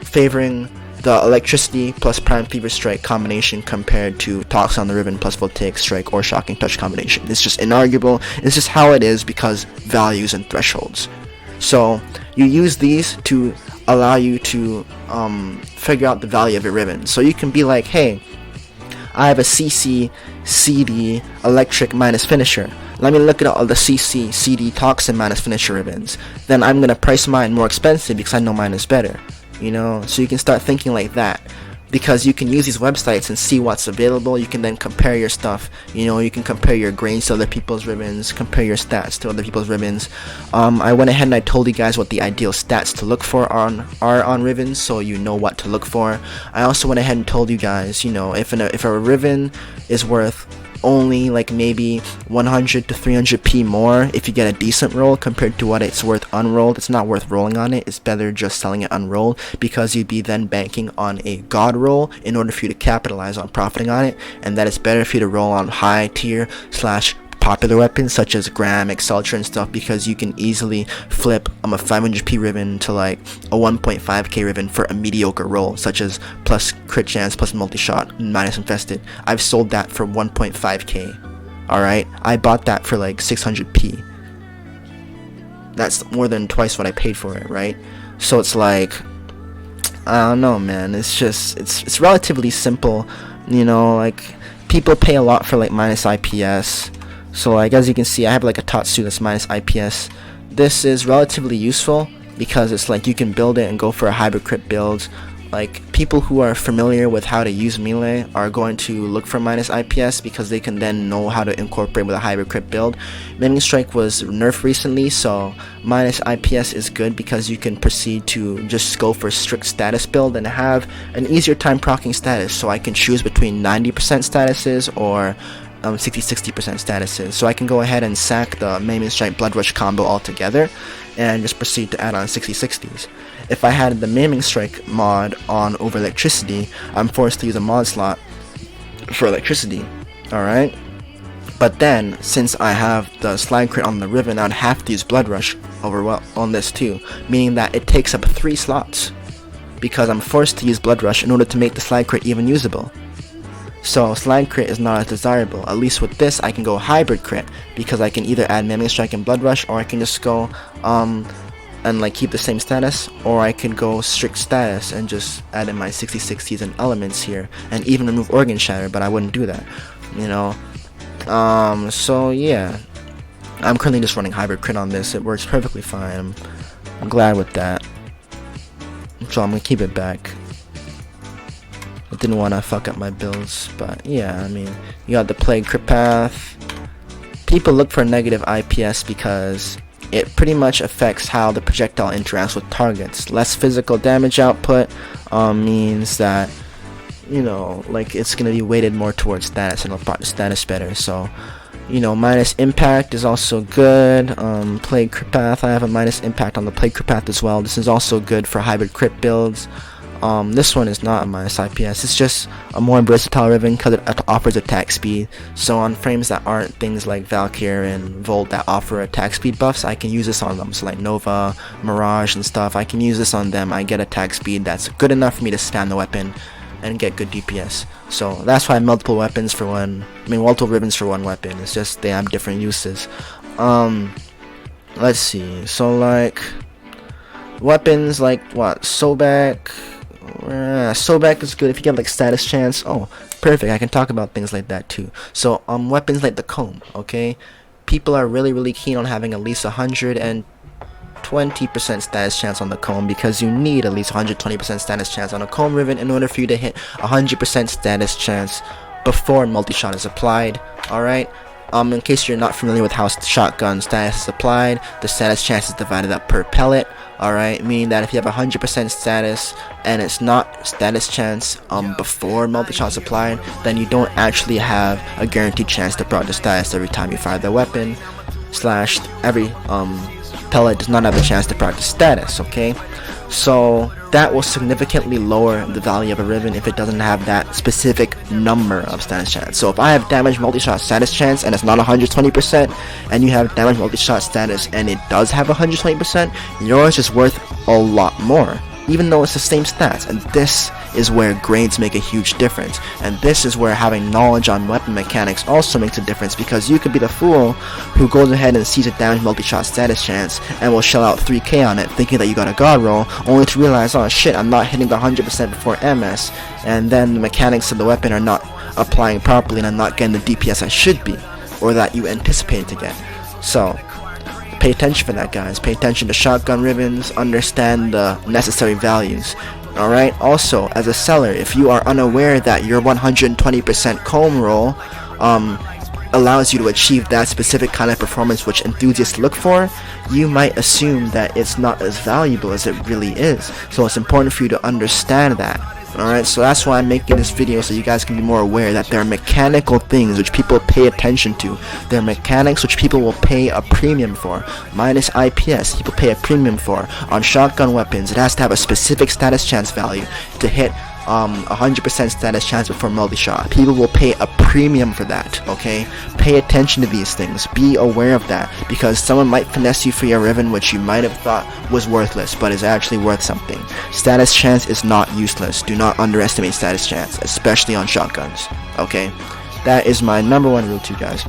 favoring the electricity plus Prime Fever Strike combination compared to toxin on the Riven plus Voltaic Strike or Shocking Touch combination. It's just inarguable. It's just how it is, because values and thresholds. So you use these to allow you to figure out the value of your Riven. So you can be like, hey, I have a CC, CD, electric minus finisher. Let me look at all the CC, CD, toxin minus finisher ribbons. Then I'm gonna price mine more expensive because I know mine is better. You know, so you can start thinking like that, because you can use these websites and see what's available. You can then compare your stuff. You know, you can compare your grains to other people's ribbons, compare your stats to other people's ribbons. I went ahead and I told you guys what the ideal stats to look for are on ribbons, so you know what to look for. I also went ahead and told you guys, you know, if a ribbon is worth only like maybe 100 to 300p more if you get a decent roll compared to what it's worth unrolled, it's not worth rolling on it. It's better just selling it unrolled, because you'd be then banking on a god roll in order for you to capitalize on profiting on it, and that it's better for you to roll on high tier / popular weapons such as Gram, Exceltra and stuff, because you can easily flip a 500p ribbon to like a 1.5k ribbon for a mediocre roll, such as plus crit chance, plus multi-shot, minus infested. I've sold that for 1.5k. Alright, I bought that for like 600p. That's more than twice what I paid for it, right? So it's like, I don't know, man, it's just, it's relatively simple, you know, like people pay a lot for like minus IPS. So like as you can see, I have like a Tatsu that's minus IPS. This is relatively useful because it's like you can build it and go for a hybrid crit build. Like people who are familiar with how to use melee are going to look for minus IPS because they can then know how to incorporate with a hybrid crit build. Mending Strike was nerfed recently, so minus IPS is good because you can proceed to just go for strict status build and have an easier time proccing status. So I can choose between 90% statuses or 60% statuses. So I can go ahead and sack the Mending Strike Blood Rush combo altogether and just proceed to add on 60/60s. If I had the Maiming Strike mod on over electricity, I'm forced to use a mod slot for electricity, alright? But then, since I have the slide crit on the Riven, I'd have to use Blood Rush over on this too, meaning that it takes up 3 slots, because I'm forced to use Blood Rush in order to make the slide crit even usable. So slide crit is not as desirable. At least with this I can go hybrid crit, because I can either add Maiming Strike and Blood Rush, or I can just go and like keep the same status, or I can go strict status and just add in my 60/60s and elements here, and even remove Organ Shatter, but I wouldn't do that, you know. So yeah, I'm currently just running hybrid crit on this. It works perfectly fine. I'm glad with that, so I'm gonna keep it back. I didn't want to fuck up my builds, but yeah, I mean, you got the Plague Crit Path. People look for negative IPS because it pretty much affects how the projectile interacts with targets. Less physical damage output means that, you know, like it's gonna be weighted more towards status, and it'll proc the status better. So, you know, minus impact is also good. Plague Crit Path, I have a minus impact on the Plague Crit Path as well. This is also good for hybrid crit builds. This one is not a minus IPS, it's just a more versatile Riven because it offers attack speed. So on frames that aren't things like Valkyr and Volt that offer attack speed buffs, I can use this on them. So like Nova, Mirage and stuff, I can use this on them. I get attack speed that's good enough for me to spam the weapon and get good DPS. So that's why multiple weapons for one, multiple Rivens for one weapon. It's just they have different uses. Let's see, so like weapons like what, Sobek. Sobek is good if you get like status chance. Oh, perfect, I can talk about things like that too. So weapons like the comb, okay, people are really keen on having at least 120% status chance on the comb, because you need at least 120% status chance on a comb Riven in order for you to hit 100% status chance before multi-shot is applied. Alright, in case you're not familiar with how shotgun status is applied, the status chance is divided up per pellet. Alright, meaning that if you have 100% status and it's not status chance before multi-shot is applied, then you don't actually have a guaranteed chance to proc the status every time you fire the weapon, slash every pellet does not have a chance to proc the status, okay? So that will significantly lower the value of a Riven if it doesn't have that specific number of status chance. So if I have damage multi-shot status chance and it's not 120%, and you have damage multi-shot status and it does have 120%, yours is worth a lot more, even though it's the same stats. And this is where grades make a huge difference, and this is where having knowledge on weapon mechanics also makes a difference, because you could be the fool who goes ahead and sees a damage multi-shot status chance and will shell out 3k on it thinking that you got a god roll, only to realize, oh shit, I'm not hitting the 100% before MS, and then the mechanics of the weapon are not applying properly and I'm not getting the DPS I should be, or that you anticipate to get. So pay attention for that, guys. Pay attention to shotgun Rivens, understand the necessary values. Alright, also, as a seller, if you are unaware that your 120% comb roll allows you to achieve that specific kind of performance which enthusiasts look for, you might assume that it's not as valuable as it really is. So it's important for you to understand that. Alright, so that's why I'm making this video, so you guys can be more aware that there are mechanical things which people pay attention to. There are mechanics which people will pay a premium for. Minus IPS, people pay a premium for. On shotgun weapons, it has to have a specific status chance value to hit 100% status chance before multi-shot. People will pay a premium for that, okay? Pay attention to these things. Be aware of that, because someone might finesse you for your Riven which you might have thought was worthless, but is actually worth something. Status chance is not useless. Do not underestimate status chance, especially on shotguns, okay? That is my #1 rule to you guys.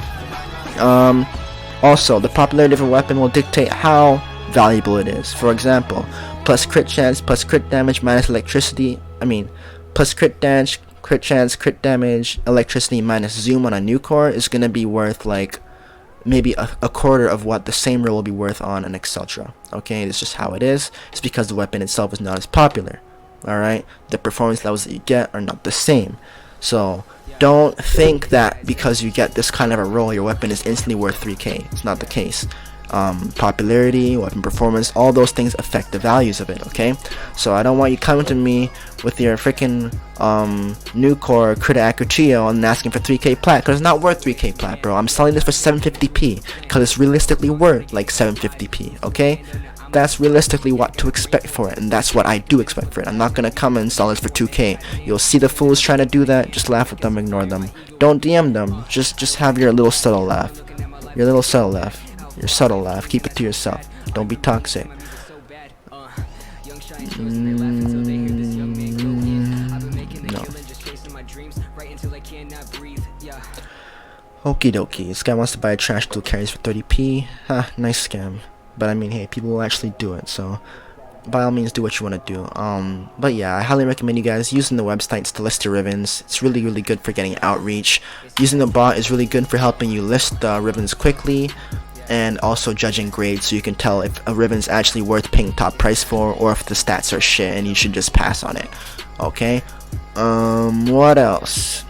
Also, the popularity of a weapon will dictate how valuable it is. For example, plus crit chance, plus crit damage, minus electricity, plus crit damage, crit chance, crit damage, electricity minus zoom on a new core is gonna be worth like maybe a quarter of what the same role will be worth on an etc. Okay, it's just how it is. It's because the weapon itself is not as popular. Alright, the performance levels that you get are not the same. So don't think that because you get this kind of a role, your weapon is instantly worth 3k. It's not the case. Popularity, weapon performance, all those things affect the values of it, okay? So I don't want you coming to me with your freaking new core correlate or trio and asking for 3k plat, because it's not worth 3k plat, bro. I'm selling this for 750p because it's realistically worth like 750p, okay? That's realistically what to expect for it, and that's what I do expect for it. I'm not gonna come and sell this for 2k. You'll see the fools trying to do that, just laugh at them, ignore them. Don't DM them, just have your little subtle laugh. Your little subtle laugh. Your subtle laugh. Keep it to yourself. Don't be toxic. No. Okie dokie. This guy wants to buy a trash tool carries for 30p. Ha, nice scam. But I mean, hey, people will actually do it, so by all means do what you want to do. But yeah, I highly recommend you guys using the websites to list your Rivens. It's really good for getting outreach. Using the bot is really good for helping you list Rivens quickly, and also judging grades so you can tell if a Riven's actually worth paying top price for, or if the stats are shit and you should just pass on it. Okay, what else?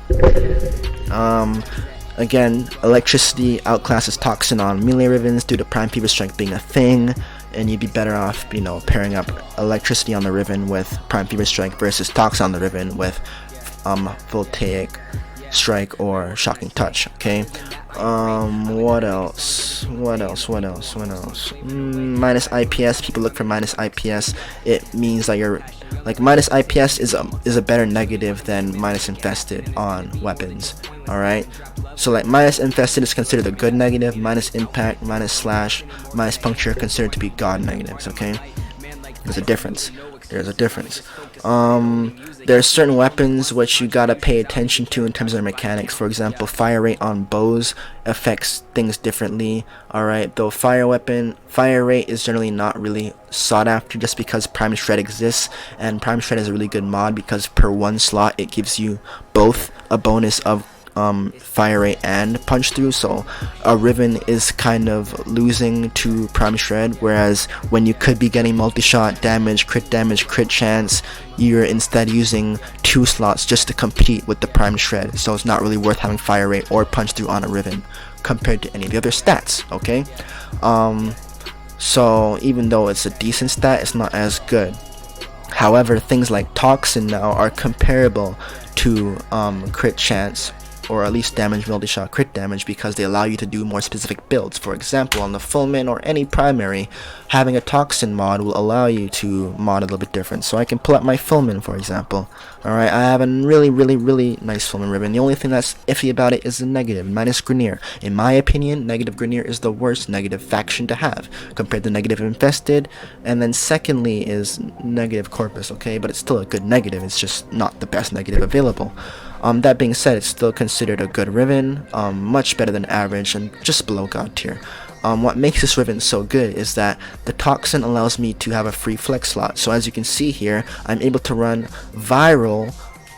Again, electricity outclasses toxin on melee Rivens due to prime fever strike being a thing, and you'd be better off, you know, pairing up electricity on the Riven with prime fever strike versus toxin on the Riven with voltaic strike or shocking touch. Okay, what else? Minus IPS. People look for minus IPS. It means that you're like, minus IPS is a better negative than minus infested on weapons. Alright, so like minus infested is considered a good negative, minus impact, minus slash, minus puncture are considered to be god negatives. Okay, there's a difference. There are certain weapons which you gotta pay attention to in terms of their mechanics. For example, fire rate on bows affects things differently. Alright, though fire rate is generally not really sought after just because prime shred exists, and prime shred is a really good mod because per one slot it gives you both a bonus of fire rate and punch through. So a Riven is kind of losing to prime shred, whereas when you could be getting multi-shot damage, crit chance, you're instead using 2 slots just to compete with the prime shred. So it's not really worth having fire rate or punch through on a Riven compared to any of the other stats. Okay, so even though it's a decent stat, it's not as good. However, things like toxin now are comparable to crit chance, or at least damage multi-shot crit damage, because they allow you to do more specific builds. For example, on the Fulmin or any primary, having a toxin mod will allow you to mod a little bit different. So I can pull up my Fulmin, for example. Alright, I have a really nice Fulmin Riven. The only thing that's iffy about it is the negative, minus Grineer. In my opinion, negative Grineer is the worst negative faction to have, compared to negative Infested, and then secondly is negative Corpus, okay? But it's still a good negative, it's just not the best negative available. That being said, it's still considered a good Riven, much better than average and just below god tier. What makes this Riven so good is that the toxin allows me to have a free flex slot. So as you can see here, I'm able to run viral,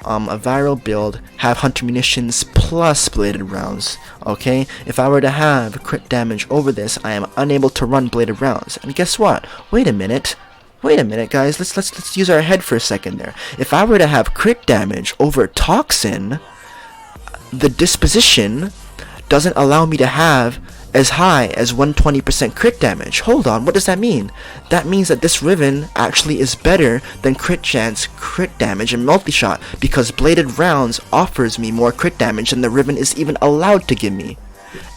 a viral build, have hunter munitions plus bladed rounds. Okay, if I were to have crit damage over this, I am unable to run bladed rounds. And guess what? Wait a minute, guys. Let's use our head for a second there. If I were to have crit damage over toxin, the disposition doesn't allow me to have as high as 120% crit damage. Hold on, what does that mean? That means that this Riven actually is better than crit chance, crit damage, and multi-shot, because bladed rounds offers me more crit damage than the Riven is even allowed to give me.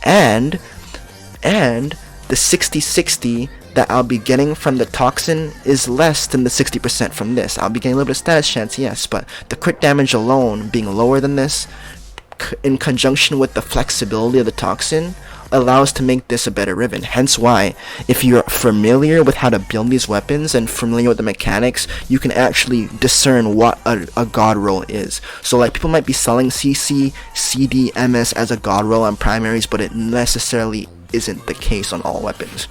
And the 60-60 that I'll be getting from the toxin is less than the 60% from this. I'll be getting a little bit of status chance, yes, but the crit damage alone being lower than this, in conjunction with the flexibility of the toxin, allows to make this a better Riven. Hence why, if you're familiar with how to build these weapons and familiar with the mechanics, you can actually discern what a god roll is. So like, people might be selling CC, CD, MS as a god roll on primaries, but it necessarily isn't the case on all weapons.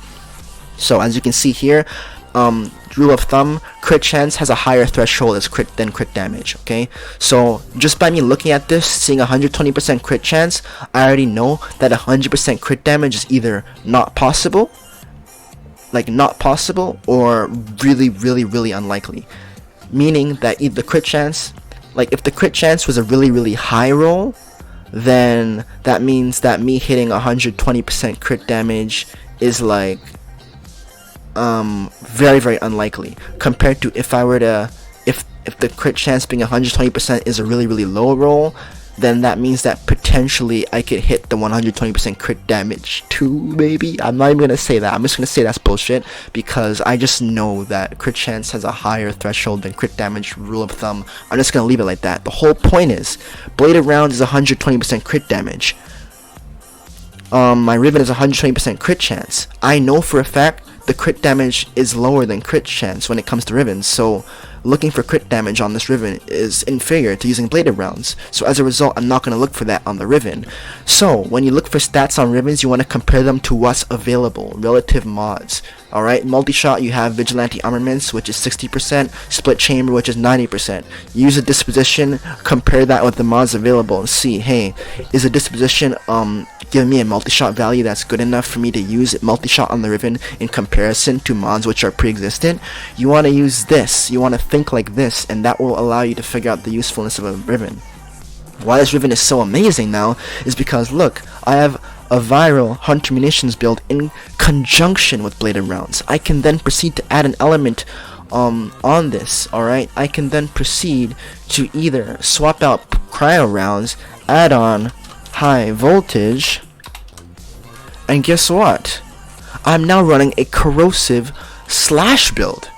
So as you can see here, rule of thumb, crit chance has a higher threshold as than crit damage, okay? So just by me looking at this, seeing 120% crit chance, I already know that 100% crit damage is either not possible, or really unlikely. Meaning that if the crit chance was a really high roll, then that means that me hitting 120% crit damage is like very unlikely, compared to if the crit chance being 120% is a really low roll, then that means that potentially I could hit the 120% crit damage too, maybe. I'm not even gonna say that. I'm just gonna say that's bullshit, because I just know that crit chance has a higher threshold than crit damage, rule of thumb. I'm just gonna leave it like that. The whole point is, bladed rounds is 120% crit damage. My Riven is 120% crit chance. I know for a fact the crit damage is lower than crit chance when it comes to Rivens, so looking for crit damage on this Riven is inferior to using bladed rounds. So as a result, I'm not going to look for that on the Riven. So when you look for stats on Rivens, you want to compare them to what's available, relative mods. Alright, multi-shot, you have vigilante armaments, which is 60%, split chamber, which is 90%. Use a disposition, compare that with the mods available, and see, hey, is a disposition giving me a multi-shot value that's good enough for me to use multi-shot on the Riven in comparison to mods which are pre-existent? You want to use this, you want to think like this, and that will allow you to figure out the usefulness of a Riven. Why this Riven is so amazing now is because, look, I have a viral hunter munitions build in conjunction with bladed rounds. I can then proceed to add an element on this, alright? I can then proceed to either swap out cryo rounds, add on high voltage, and guess what? I'm now running a corrosive slash build.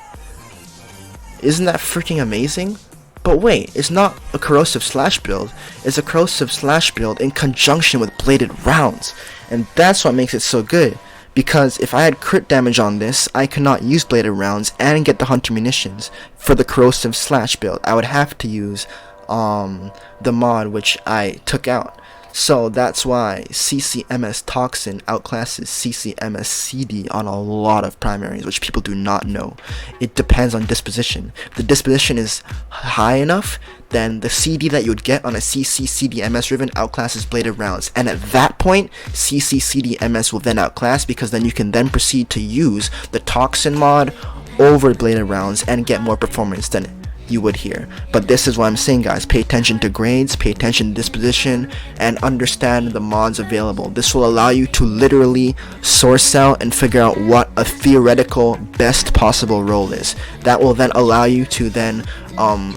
Isn't that freaking amazing? But wait, it's not a corrosive slash build, it's a corrosive slash build in conjunction with bladed rounds. And that's what makes it so good, because if I had crit damage on this, I could not use bladed rounds and get the hunter munitions for the corrosive slash build. I would have to use the mod which I took out. So that's why CCMS Toxin outclasses CCMS CD on a lot of primaries, which people do not know. It depends on disposition. If the disposition is high enough, then the CD that you would get on a CC CDMS Riven outclasses bladed rounds. And at that point, CC CDMS will then outclass, because then you can then proceed to use the Toxin mod over bladed rounds and get more performance than you would here. But this is what I'm saying, guys. Pay attention to grades, pay attention to disposition, and understand the mods available. This will allow you to literally source out and figure out what a theoretical best possible roll is. That will then allow you to then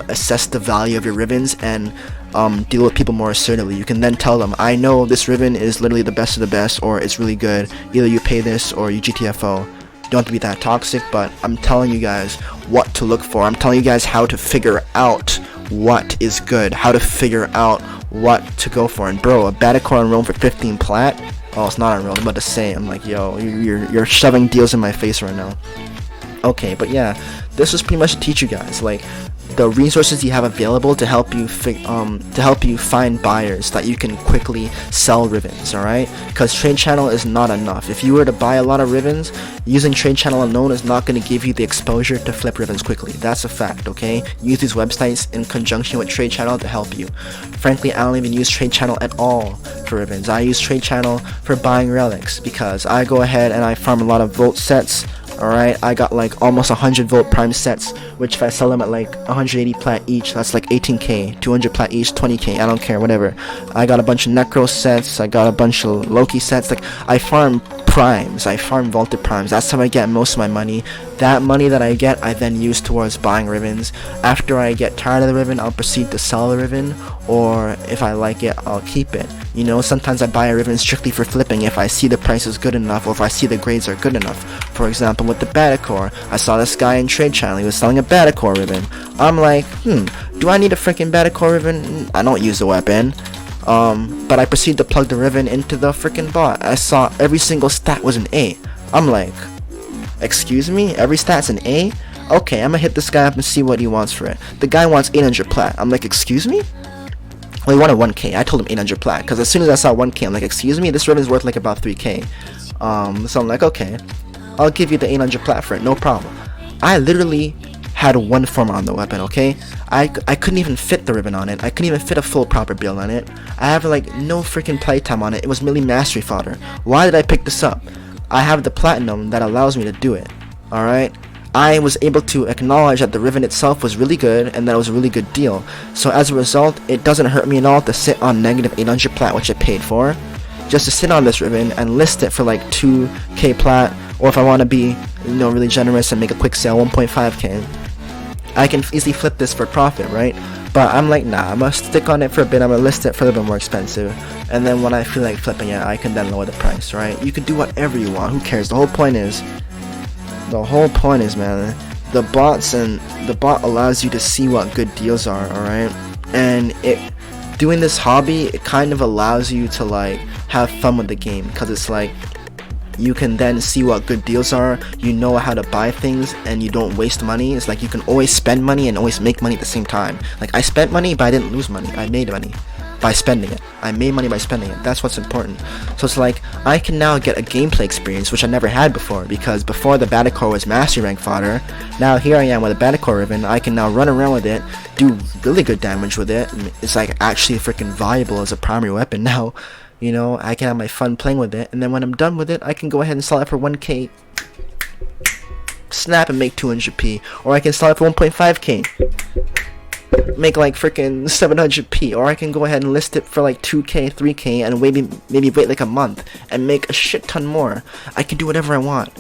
assess the value of your Rivens and deal with people more assertively. You can then tell them, I know this Riven is literally the best of the best, or it's really good. Either you pay this or you GTFO. Don't have to be that toxic, but I'm telling you guys what to look for. I'm telling you guys how to figure out what is good, how to figure out what to go for. And bro, a Batacore on Rome for 15 plat? Oh, it's not on Rome, I'm about to say. I'm like, yo, you're shoving deals in my face right now. Okay, but yeah, this was pretty much to teach you guys, like, the resources you have available to help you find buyers that you can quickly sell Rivens, alright? Because trade channel is not enough. If you were to buy a lot of Rivens, using trade channel alone is not going to give you the exposure to flip Rivens quickly. That's a fact, okay? Use these websites in conjunction with trade channel to help you. Frankly, I don't even use trade channel at all for Rivens. I use trade channel for buying relics, because I go ahead and I farm a lot of volt sets. Alright, I got like almost 100 volt prime sets, which if I sell them at like 180 plat each, that's like 18k, 200 plat each, 20k, I don't care, whatever. I got a bunch of necro sets, I got a bunch of Loki sets, like, I farm primes, I farm vaulted primes. That's how I get most of my money. That money that I get, I then use towards buying Rivens. After I get tired of the Riven, I'll proceed to sell the Riven, or if I like it, I'll keep it. You know, sometimes I buy a Riven strictly for flipping if I see the price is good enough, or if I see the grades are good enough. For example, with the Batacore, I saw this guy in trade channel, he was selling a Batacore Riven. I'm like, do I need a freaking Batacore Riven? I don't use the weapon. But I proceed to plug the Riven into the freaking bot. I saw every single stat was an A. I'm like, excuse me? Every stat's an A? Okay, I'm gonna hit this guy up and see what he wants for it. The guy wants 800 plat. I'm like, excuse me? Well, he wanted 1k. I told him 800 plat, because as soon as I saw 1k, I'm like, excuse me? This Riven's worth like about 3k. So I'm like, okay, I'll give you the 800 plat for it, no problem. I literally had one form on the weapon, okay? I couldn't even fit the ribbon on it. I couldn't even fit a full proper build on it. I have like no freaking playtime on it. It was merely mastery fodder. Why did I pick this up? I have the platinum that allows me to do it. Alright? I was able to acknowledge that the ribbon itself was really good and that it was a really good deal. So as a result, it doesn't hurt me at all to sit on negative 800 plat, which I paid for, just to sit on this ribbon and list it for like 2k plat, or if I want to be, you know, really generous and make a quick sale, 1.5k. I can easily flip this for profit, right? But I'm like, nah, I'm gonna stick on it for a bit. I'm gonna list it for a little bit more expensive, and then when I feel like flipping it, I can then lower the price, right? You can do whatever you want. Who cares? The whole point is, man, the bots and the bot allows you to see what good deals are, alright? And doing this hobby, it kind of allows you to like have fun with the game, because it's like you can then see what good deals are, you know how to buy things, and you don't waste money. It's like you can always spend money and always make money at the same time. Like, I spent money, but I didn't lose money. I made money by spending it. I made money by spending it. That's what's important. So it's like, I can now get a gameplay experience, which I never had before, because before the Battlecore was mastery rank fodder. Now here I am with a Battlecore ribbon. I can now run around with it, do really good damage with it. It's like actually freaking viable as a primary weapon now. You know, I can have my fun playing with it, and then when I'm done with it, I can go ahead and sell it for 1k, snap, and make 200p, or I can sell it for 1.5k, make like freaking 700p, or I can go ahead and list it for like 2k, 3k, and maybe wait like a month and make a shit ton more. I can do whatever I want,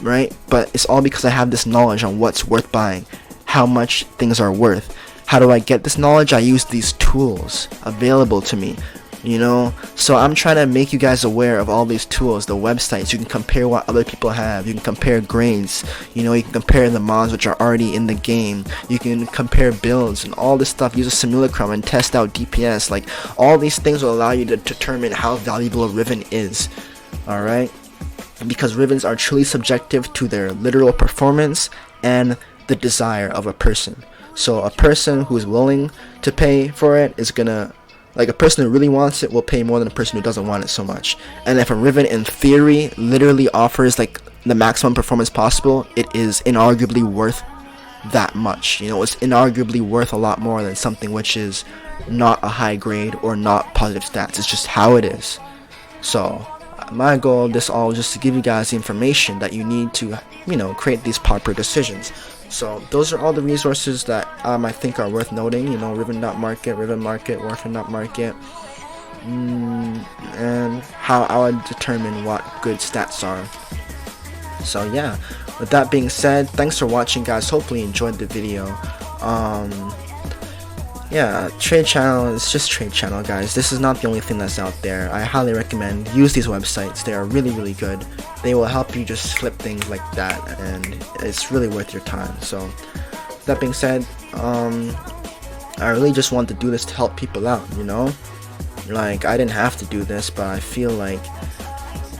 right? But it's all because I have this knowledge on what's worth buying, how much things are worth. How do I get this knowledge? I use these tools available to me. You know, so I'm trying to make you guys aware of all these tools, the websites. You can compare what other people have. You can compare grades. You know, you can compare the mods which are already in the game. You can compare builds and all this stuff. Use a simulacrum and test out DPS. Like, all these things will allow you to determine how valuable a ribbon is. Alright? Because ribbons are truly subjective to their literal performance and the desire of a person. So a person who's willing to pay for it is gonna, like, a person who really wants it will pay more than a person who doesn't want it so much. And if a ribbon in theory literally offers like the maximum performance possible, it is inarguably worth that much. You know, it's inarguably worth a lot more than something which is not a high grade or not positive stats. It's just how it is. So my goal of this all is just to give you guys the information that you need to, you know, create these proper decisions. So those are all the resources that I think are worth noting. You know, Riven.Market, warframe.market, and how I would determine what good stats are. So yeah, with that being said, thanks for watching, guys. Hopefully you enjoyed the video. Yeah, trade channel is just trade channel, guys. This is not the only thing that's out there. I highly recommend use these websites. They are really, really good. They will help you just flip things like that, and it's really worth your time. So that being said, I really just want to do this to help people out, you know? Like, I didn't have to do this, but I feel like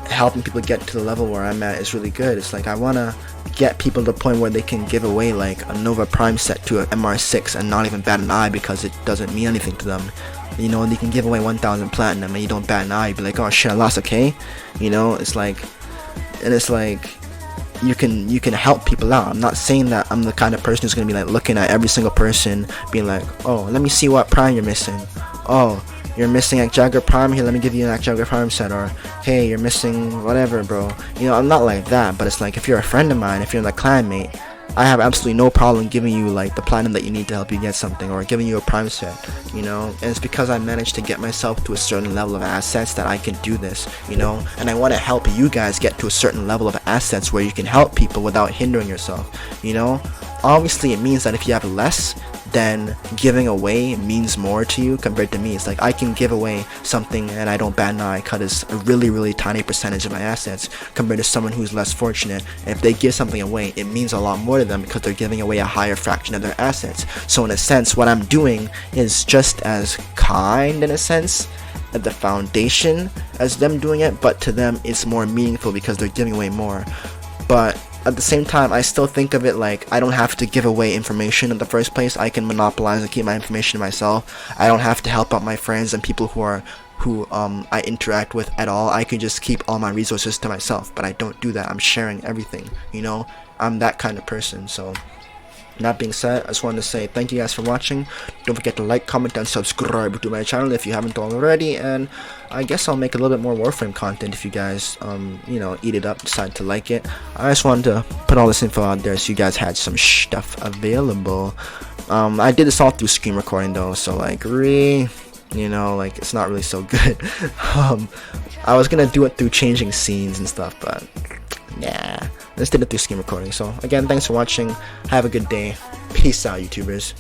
helping people get to the level where I'm at is really good. It's like, I want to get people to the point where they can give away like a Nova Prime set to an MR6 and not even bat an eye because it doesn't mean anything to them. You know, they can give away 1,000 platinum and you don't bat an eye. You be like, oh shit, I lost, okay? You know, it's like, and it's like, you can help people out. I'm not saying that I'm the kind of person who's gonna be like looking at every single person being like, oh, let me see what prime you're missing. Oh, you're missing a Jagger Prime, here, let me give you an Jagger Prime set. Or, hey, you're missing whatever, bro. You know, I'm not like that, but it's like, if you're a friend of mine, if you're like clanmate, I have absolutely no problem giving you like the platinum that you need to help you get something, or giving you a prime set, you know. And it's because I managed to get myself to a certain level of assets that I can do this, you know. And I want to help you guys get to a certain level of assets where you can help people without hindering yourself, you know. Obviously it means that if you have less, then giving away means more to you compared to me. It's like, I can give away something and I don't bat an eye because it's a really, really tiny percentage of my assets compared to someone who's less fortunate. And if they give something away, it means a lot more to them because they're giving away a higher fraction of their assets. So in a sense, what I'm doing is just as kind, in a sense, at the foundation as them doing it, but to them it's more meaningful because they're giving away more. But at the same time, I still think of it like I don't have to give away information in the first place. I can monopolize and keep my information to myself. I don't have to help out my friends and people who I interact with at all. I can just keep all my resources to myself, but I don't do that. I'm sharing everything, you know. I'm that kind of person. So that being said, I just wanted to say thank you guys for watching. Don't forget to like, comment, and subscribe to my channel if you haven't already. And I guess I'll make a little bit more Warframe content if you guys, you know, eat it up, decide to like it. I just wanted to put all this info out there so you guys had some stuff available. I did this all through screen recording though, so like, you know, like, it's not really so good. I was gonna do it through changing scenes and stuff, but nah. Let's did it through screen recording. So again, thanks for watching. Have a good day. Peace out, YouTubers.